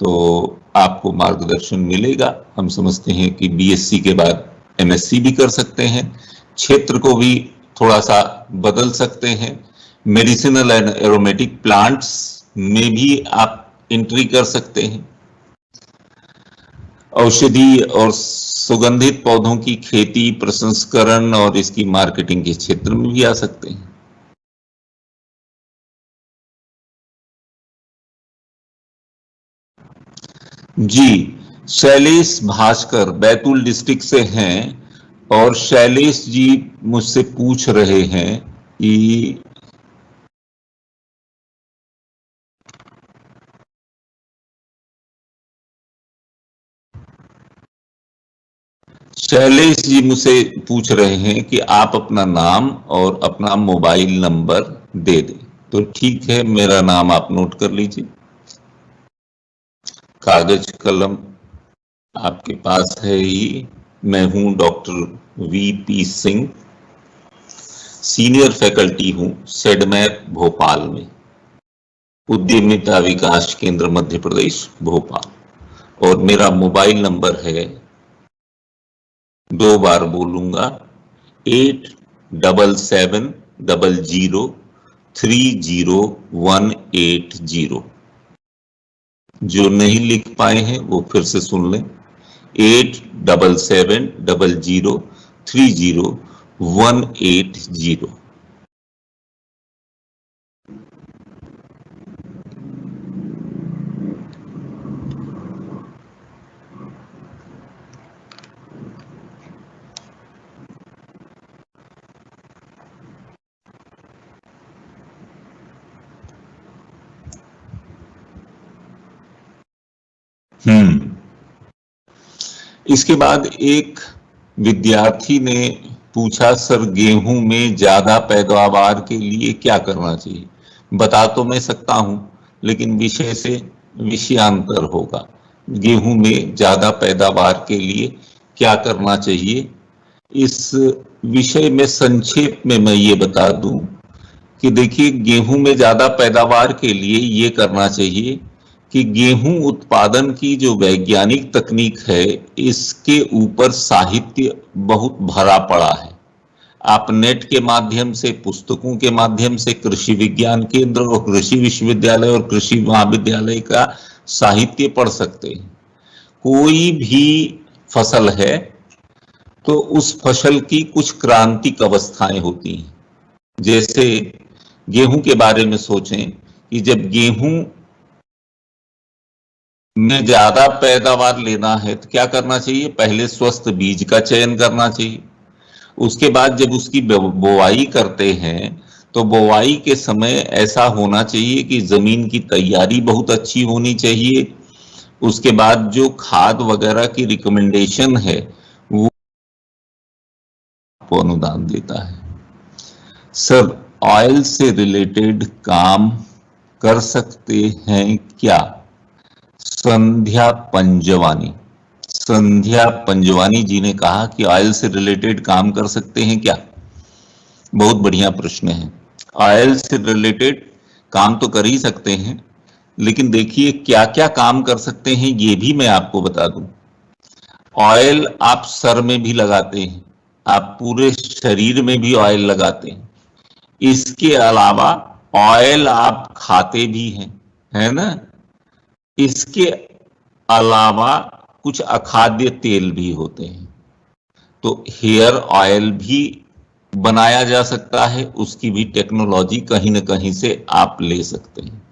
तो आपको मार्गदर्शन मिलेगा। हम समझते हैं कि बीएससी के बाद एमएससी भी कर सकते हैं, क्षेत्र को भी थोड़ा सा बदल सकते हैं। मेडिसिनल एंड एरोमेटिक प्लांट्स में भी आप एंट्री कर सकते हैं। औषधि और सुगंधित पौधों की खेती, प्रसंस्करण और इसकी मार्केटिंग के क्षेत्र में भी आ सकते हैं। जी, शैलेश भास्कर बैतूल डिस्ट्रिक्ट से हैं, और शैलेश जी मुझसे पूछ रहे हैं कि आप अपना नाम और अपना मोबाइल नंबर दे दें। तो ठीक है, मेरा नाम आप नोट कर लीजिए, कागज कलम आपके पास है ही। मैं हूं doctor VP Singh, senior faculty हूं सेडमैप भोपाल में, उद्यमिता विकास केंद्र मध्य प्रदेश भोपाल, और मेरा मोबाइल नंबर है, 2 बार बोलूंगा, 8700030180। जो नहीं लिख पाए हैं वो फिर से सुन लें, 8700030180। इसके बाद एक विद्यार्थी ने पूछा, सर गेहूं में ज्यादा पैदावार के लिए क्या करना चाहिए? बता तो मैं सकता हूं, लेकिन विषय से विषयांतर होगा। गेहूं में ज्यादा पैदावार के लिए क्या करना चाहिए, इस विषय में संक्षेप में मैं ये बता दूं कि देखिए, गेहूं में ज्यादा पैदावार के लिए ये करना चाहिए कि गेहूं उत्पादन की जो वैज्ञानिक तकनीक है, इसके ऊपर साहित्य बहुत भरा पड़ा है। आप नेट के माध्यम से, पुस्तकों के माध्यम से कृषि विज्ञान केंद्र और कृषि विश्वविद्यालय और कृषि महाविद्यालय का साहित्य पढ़ सकते हैं। कोई भी फसल है तो उस फसल की कुछ क्रांतिक अवस्थाएं होती हैं। जैसे गेहूं के बारे में सोचें कि जब गेहूं में ज्यादा पैदावार लेना है तो क्या करना चाहिए? पहले स्वस्थ बीज का चयन करना चाहिए। उसके बाद जब उसकी बोवाई करते हैं तो बोवाई के समय ऐसा होना चाहिए कि जमीन की तैयारी बहुत अच्छी होनी चाहिए। उसके बाद जो खाद वगैरह की रिकमेंडेशन है वो अनुदान देता है। सर, ऑयल से रिलेटेड काम कर सकते हैं क्या? संध्या पंजवानी जी ने कहा कि ऑयल से रिलेटेड काम कर सकते हैं क्या? बहुत बढ़िया प्रश्न है। ऑयल से रिलेटेड काम तो कर ही सकते हैं, लेकिन देखिए क्या क्या काम कर सकते हैं ये भी मैं आपको बता दूं। ऑयल आप सर में भी लगाते हैं, आप पूरे शरीर में भी ऑयल लगाते हैं। इसके अलावा ऑयल आप खाते भी हैं, है ना? इसके अलावा कुछ अखाद्य तेल भी होते हैं, तो हेयर ऑयल भी बनाया जा सकता है। उसकी भी टेक्नोलॉजी कहीं ना कहीं से आप ले सकते हैं।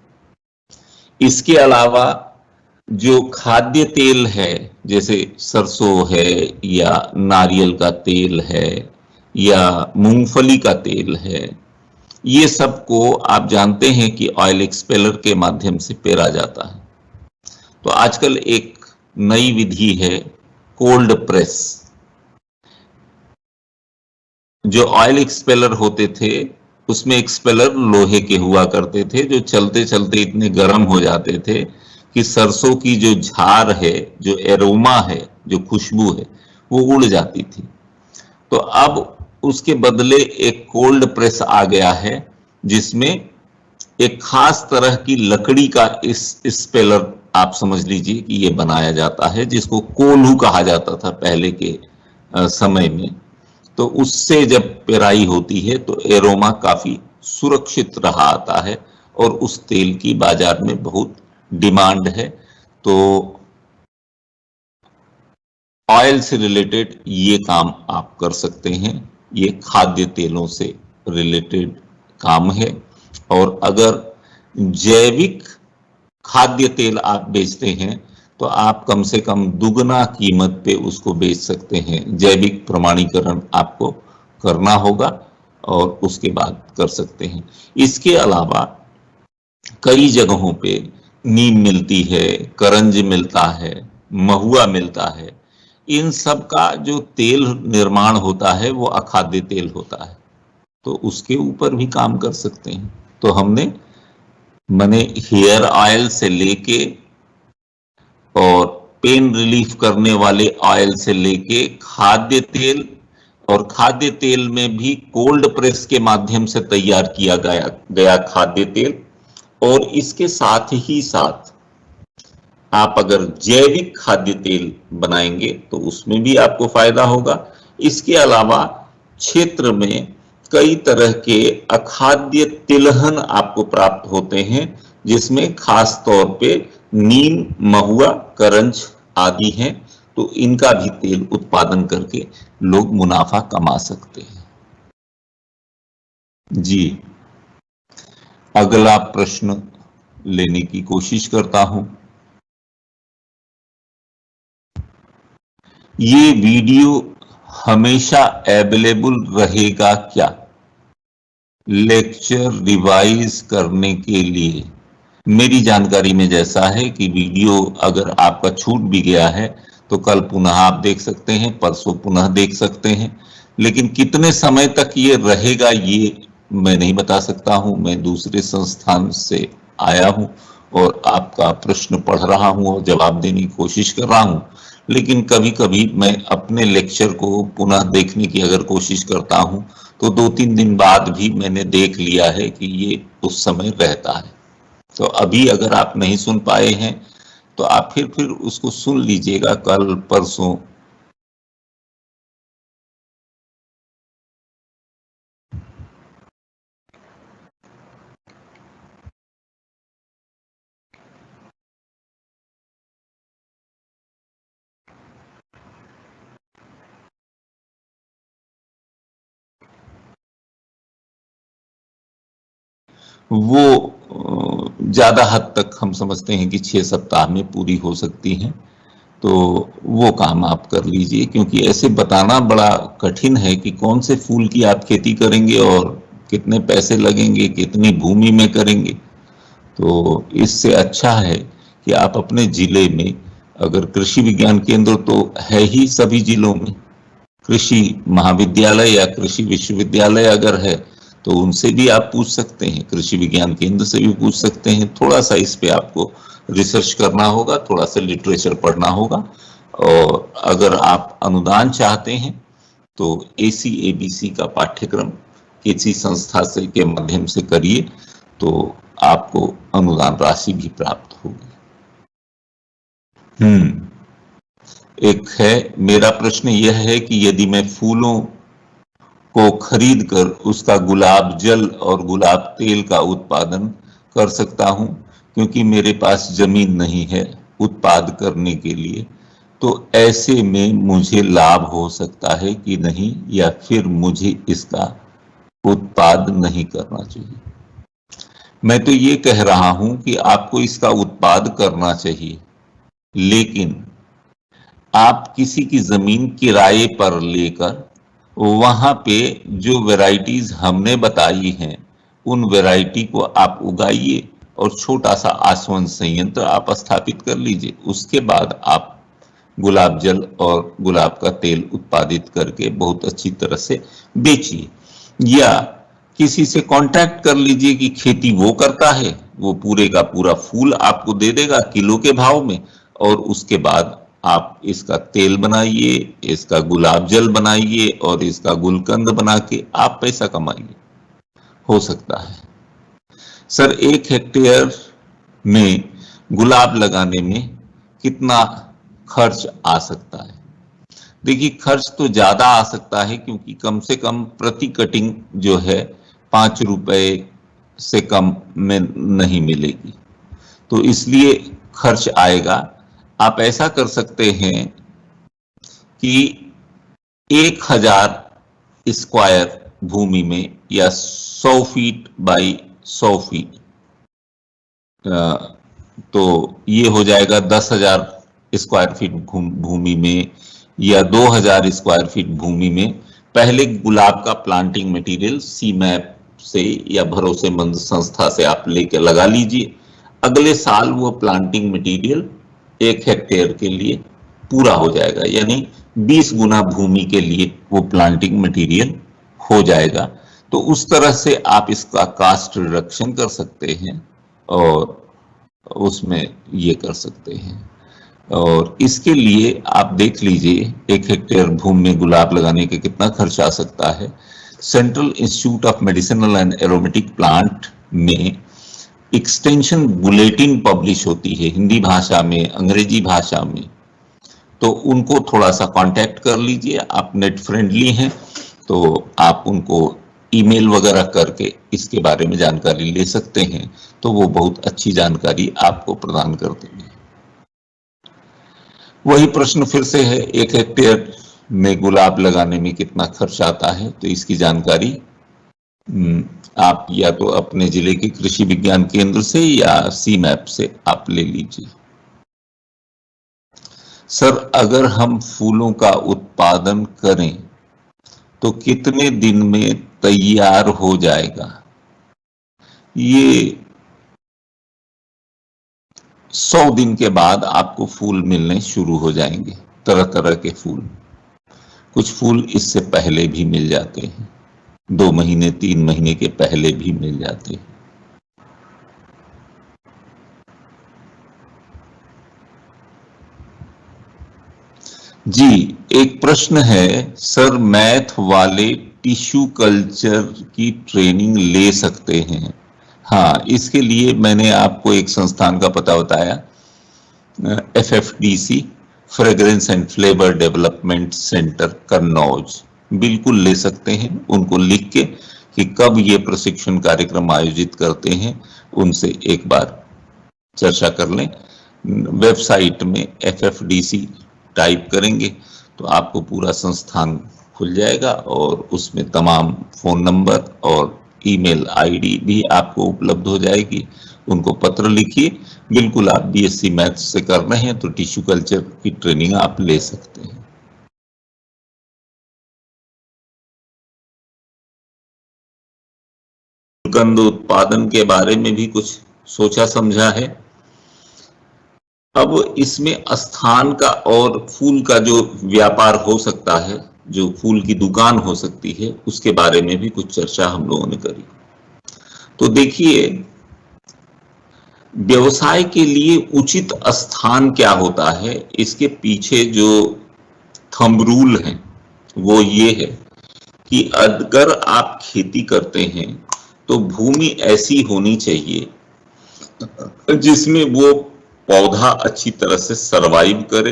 इसके अलावा जो खाद्य तेल है, जैसे सरसों है या नारियल का तेल है या मूंगफली का तेल है, ये सब को आप जानते हैं कि ऑयल एक्सपेलर के माध्यम से पेरा जाता है। तो आजकल एक नई विधि है कोल्ड प्रेस। जो ऑयल एक्सपेलर होते थे उसमें एक्सपेलर लोहे के हुआ करते थे, जो चलते चलते इतने गर्म हो जाते थे कि सरसों की जो झार है, जो एरोमा है, जो खुशबू है, वो उड़ जाती थी। तो अब उसके बदले एक कोल्ड प्रेस आ गया है, जिसमें एक खास तरह की लकड़ी का इस स्पेलर आप समझ लीजिए कि ये बनाया जाता है, जिसको कोल्हू कहा जाता था पहले के समय में। तो उससे जब पेराई होती है तो एरोमा काफी सुरक्षित रहा आता है और उस तेल की बाजार में बहुत डिमांड है। तो ऑयल से रिलेटेड ये काम आप कर सकते हैं, ये खाद्य तेलों से रिलेटेड काम है। और अगर जैविक खाद्य तेल आप बेचते हैं तो आप कम से कम दुगना कीमत पे उसको बेच सकते हैं। जैविक प्रमाणीकरण आपको करना होगा और उसके बाद कर सकते हैं। इसके अलावा कई जगहों पे नीम मिलती है, करंज मिलता है, महुआ मिलता है। इन सब का जो तेल निर्माण होता है वो अखाद्य तेल होता है, तो उसके ऊपर भी काम कर सकते हैं। तो हमने मने हेयर ऑयल से लेके और पेन रिलीफ करने वाले ऑयल से लेके खाद्य तेल, और खाद्य तेल में भी कोल्ड प्रेस के माध्यम से तैयार किया गया खाद्य तेल। और इसके साथ ही साथ आप अगर जैविक खाद्य तेल बनाएंगे तो उसमें भी आपको फायदा होगा। इसके अलावा क्षेत्र में कई तरह के अखाद्य तिलहन आपको प्राप्त होते हैं, जिसमें खास तौर पे नीम, महुआ, करंज आदि हैं। तो इनका भी तेल उत्पादन करके लोग मुनाफा कमा सकते हैं। जी, अगला प्रश्न लेने की कोशिश करता हूं। ये वीडियो हमेशा अवेलेबल रहेगा क्या लेक्चर रिवाइज करने के लिए? मेरी जानकारी में जैसा है कि वीडियो अगर आपका छूट भी गया है तो कल पुनः आप देख सकते हैं, परसों पुनः देख सकते हैं। लेकिन कितने समय तक ये रहेगा ये मैं नहीं बता सकता हूं। मैं दूसरे संस्थान से आया हूं और आपका प्रश्न पढ़ रहा हूं और जवाब देने की कोशिश कर रहा हूं। लेकिन कभी कभी मैं अपने लेक्चर को पुनः देखने की अगर कोशिश करता हूं तो 2-3 दिन बाद भी मैंने देख लिया है कि ये उस समय रहता है। तो अभी अगर आप नहीं सुन पाए हैं तो आप फिर उसको सुन लीजिएगा कल, परसों। वो ज्यादा हद तक हम समझते हैं कि 6 सप्ताह में पूरी हो सकती हैं। तो वो काम आप कर लीजिए, क्योंकि ऐसे बताना बड़ा कठिन है कि कौन से फूल की आप खेती करेंगे और कितने पैसे लगेंगे, कितनी भूमि में करेंगे। तो इससे अच्छा है कि आप अपने जिले में, अगर कृषि विज्ञान केंद्र तो है ही सभी जिलों में, कृषि महाविद्यालय या कृषि विश्वविद्यालय अगर है तो उनसे भी आप पूछ सकते हैं, कृषि विज्ञान केंद्र से भी पूछ सकते हैं। थोड़ा सा इस पे आपको रिसर्च करना होगा, थोड़ा सा लिटरेचर पढ़ना होगा। और अगर आप अनुदान चाहते हैं तो ACABC का पाठ्यक्रम किसी संस्था से के माध्यम से करिए तो आपको अनुदान राशि भी प्राप्त होगी। एक है, मेरा प्रश्न यह है कि यदि मैं फूलों को खरीद कर उसका गुलाब जल और गुलाब तेल का उत्पादन कर सकता हूं, क्योंकि मेरे पास जमीन नहीं है उत्पाद करने के लिए, तो ऐसे में मुझे लाभ हो सकता है कि नहीं, या फिर मुझे इसका उत्पाद नहीं करना चाहिए? मैं तो ये कह रहा हूं कि आपको इसका उत्पाद करना चाहिए, लेकिन आप किसी की जमीन किराए पर लेकर वहां पे जो वैरायटीज हमने बताई हैं उन वैरायटी को आप उगाइए और छोटा सा आसवन संयंत्र आप स्थापित कर लीजिए। उसके बाद आप गुलाब जल और गुलाब का तेल उत्पादित करके बहुत अच्छी तरह से बेचिए, या किसी से कांटेक्ट कर लीजिए कि खेती वो करता है, वो पूरे का पूरा फूल आपको दे देगा किलो के भाव में, और उसके बाद आप इसका तेल बनाइए, इसका गुलाब जल बनाइए और इसका गुलकंद बना के आप पैसा कमाइए। हो सकता है। सर 1 हेक्टेयर में गुलाब लगाने में कितना खर्च आ सकता है? देखिए, खर्च तो ज्यादा आ सकता है, क्योंकि कम से कम प्रति कटिंग जो है 5 रुपए से कम में नहीं मिलेगी, तो इसलिए खर्च आएगा। आप ऐसा कर सकते हैं कि 1000 स्क्वायर भूमि में या 100 फीट बाई 100 फीट, तो ये हो जाएगा 10,000 स्क्वायर फीट भूमि में या 2000 स्क्वायर फीट भूमि में पहले गुलाब का प्लांटिंग मटेरियल सीमैप से या भरोसेमंद संस्था से आप लेके लगा लीजिए। अगले साल वो प्लांटिंग मटेरियल 1 हेक्टेयर के लिए पूरा हो जाएगा, यानी 20 गुना भूमि के लिए वो प्लांटिंग मटेरियल हो जाएगा। तो उस तरह से आप इसका कास्ट रिडक्शन कर सकते हैं और उसमें ये कर सकते हैं। और इसके लिए आप देख लीजिए 1 हेक्टेयर भूमि में गुलाब लगाने के कितना खर्च आ सकता है। Central institute of medicinal and aromatic plant में एक्सटेंशन बुलेटिन पब्लिश होती है हिंदी भाषा में, अंग्रेजी भाषा में, तो उनको थोड़ा सा कांटेक्ट कर लीजिए। आप नेट फ्रेंडली हैं तो आप उनको ईमेल वगैरह करके इसके बारे में जानकारी ले सकते हैं, तो वो बहुत अच्छी जानकारी आपको प्रदान कर देंगे। वही प्रश्न फिर से है, 1 हेक्टेयर में गुलाब लगाने में कितना खर्च आता है? तो इसकी जानकारी आप या तो अपने जिले के कृषि विज्ञान केंद्र से या सीमैप से आप ले लीजिए। सर, अगर हम फूलों का उत्पादन करें तो कितने दिन में तैयार हो जाएगा? ये 100 दिन के बाद आपको फूल मिलने शुरू हो जाएंगे, तरह तरह के फूल। कुछ फूल इससे पहले भी मिल जाते हैं, 2 महीने 3 महीने के पहले भी मिल जाते हैं। जी, एक प्रश्न है, सर मैथ वाले टिश्यू कल्चर की ट्रेनिंग ले सकते हैं? हाँ, इसके लिए मैंने आपको एक संस्थान का पता बताया, FFDC, fragrance and flavour development centre, Kannauj. बिल्कुल ले सकते हैं, उनको लिख के कि कब ये प्रशिक्षण कार्यक्रम आयोजित करते हैं उनसे एक बार चर्चा कर लें। वेबसाइट में FFDC टाइप करेंगे तो आपको पूरा संस्थान खुल जाएगा और उसमें तमाम फोन नंबर और ईमेल आईडी भी आपको उपलब्ध हो जाएगी। उनको पत्र लिखिए। बिल्कुल, आप BSc मैथ से कर रहे हैं तो टिश्यू कल्चर की ट्रेनिंग आप ले सकते हैं। गुलकंद उत्पादन के बारे में भी कुछ सोचा समझा है। अब इसमें स्थान का और फूल का जो व्यापार हो सकता है, जो फूल की दुकान हो सकती है, उसके बारे में भी कुछ चर्चा हम लोगों ने करी। तो देखिए, व्यवसाय के लिए उचित स्थान क्या होता है, इसके पीछे जो थंब रूल है वो ये है कि अगर आप खेती करते हैं तो भूमि ऐसी होनी चाहिए जिसमें वो पौधा अच्छी तरह से सरवाइव करे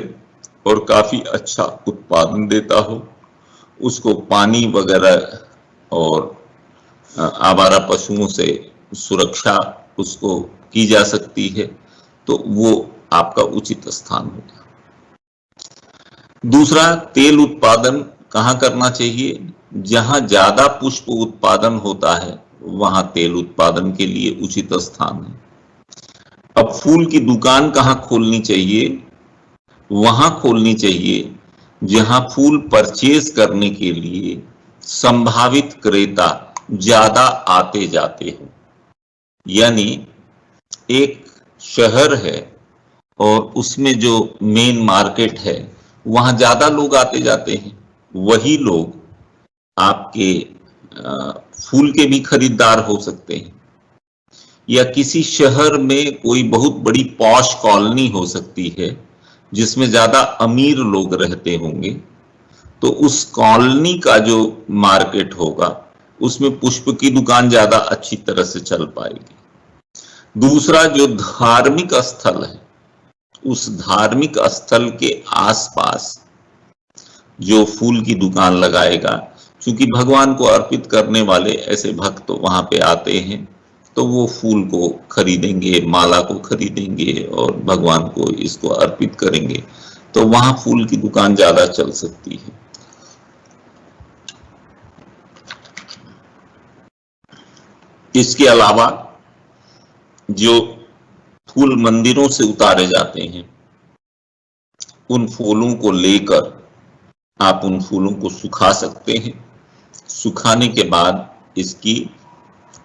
और काफी अच्छा उत्पादन देता हो। उसको पानी वगैरह और आवारा पशुओं से सुरक्षा उसको की जा सकती है, तो वो आपका उचित स्थान होगा। दूसरा, तेल उत्पादन कहाँ करना चाहिए? जहां ज्यादा पुष्प उत्पादन होता है वहां तेल उत्पादन के लिए उचित स्थान है। अब फूल की दुकान कहाँ खोलनी चाहिए? वहां खोलनी चाहिए जहां फूल परचेज करने के लिए संभावित क्रेता ज्यादा आते जाते हो। यानी एक शहर है और उसमें जो मेन मार्केट है वहां ज्यादा लोग आते जाते हैं, वही लोग आपके फूल के भी खरीदार हो सकते हैं। या किसी शहर में कोई बहुत बड़ी पॉश कॉलोनी हो सकती है जिसमें ज्यादा अमीर लोग रहते होंगे, तो उस कॉलोनी का जो मार्केट होगा उसमें पुष्प की दुकान ज्यादा अच्छी तरह से चल पाएगी। दूसरा, जो धार्मिक स्थल है उस धार्मिक स्थल के आसपास जो फूल की दुकान लगाएगा, क्योंकि भगवान को अर्पित करने वाले ऐसे भक्त तो वहां पे आते हैं, तो वो फूल को खरीदेंगे, माला को खरीदेंगे और भगवान को इसको अर्पित करेंगे, तो वहां फूल की दुकान ज्यादा चल सकती है। इसके अलावा जो फूल मंदिरों से उतारे जाते हैं, उन फूलों को लेकर आप उन फूलों को सुखा सकते हैं। सुखाने के बाद इसकी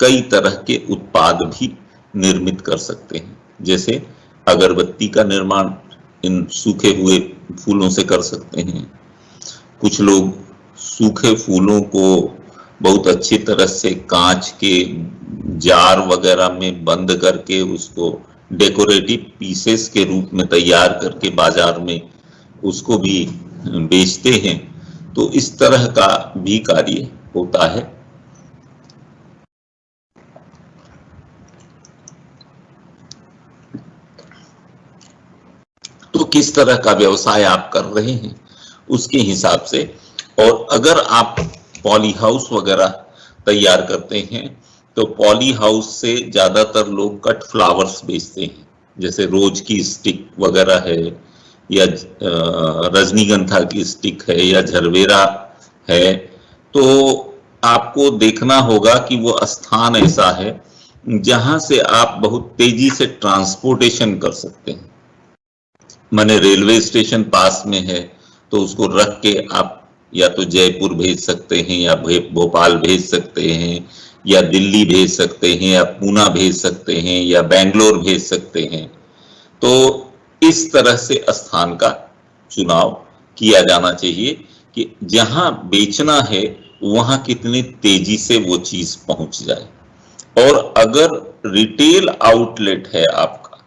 कई तरह के उत्पाद भी निर्मित कर सकते हैं, जैसे अगरबत्ती का निर्माण इन सूखे हुए फूलों से कर सकते हैं। कुछ लोग सूखे फूलों को बहुत अच्छी तरह से कांच के जार वगैरह में बंद करके उसको डेकोरेटिव पीसेस के रूप में तैयार करके बाजार में उसको भी बेचते हैं। तो इस तरह का भी कार्य होता है। तो किस तरह का व्यवसाय आप कर रहे हैं उसके हिसाब से, और अगर आप पॉली हाउस वगैरह तैयार करते हैं तो पॉली हाउस से ज्यादातर लोग कट फ्लावर्स बेचते हैं, जैसे रोज की स्टिक वगैरह है या रजनीगंधा की स्टिक है या झरवेरा है। तो आपको देखना होगा कि वो स्थान ऐसा है जहां से आप बहुत तेजी से ट्रांसपोर्टेशन कर सकते हैं। माने रेलवे स्टेशन पास में है तो उसको रख के आप या तो जयपुर भेज सकते हैं या भोपाल भेज सकते हैं या दिल्ली भेज सकते हैं या पूना भेज सकते हैं या बेंगलोर भेज सकते हैं। तो इस तरह से स्थान का चुनाव किया जाना चाहिए कि जहां बेचना है वहां कितनी तेजी से वो चीज पहुंच जाए। और अगर रिटेल आउटलेट है आपका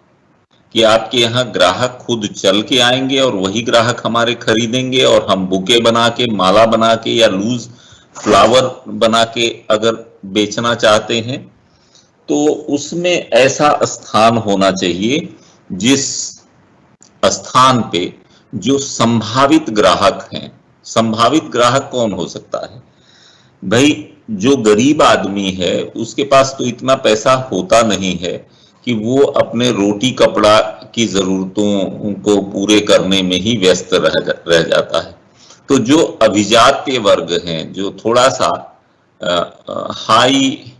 कि आपके यहाँ ग्राहक खुद चल के आएंगे और वही ग्राहक हमारे खरीदेंगे और हम बुके बना के, माला बना के या लूज फ्लावर बना के अगर बेचना चाहते हैं, तो उसमें ऐसा स्थान होना चाहिए जिस स्थान पे जो संभावित ग्राहक हैं। संभावित ग्राहक कौन हो सकता है भाई? जो गरीब आदमी है उसके पास तो इतना पैसा होता नहीं है कि वो अपने रोटी कपड़ा की जरूरतों को पूरे करने में ही व्यस्त रह जाता है। तो जो अभिजात्य वर्ग हैं, जो थोड़ा सा हाई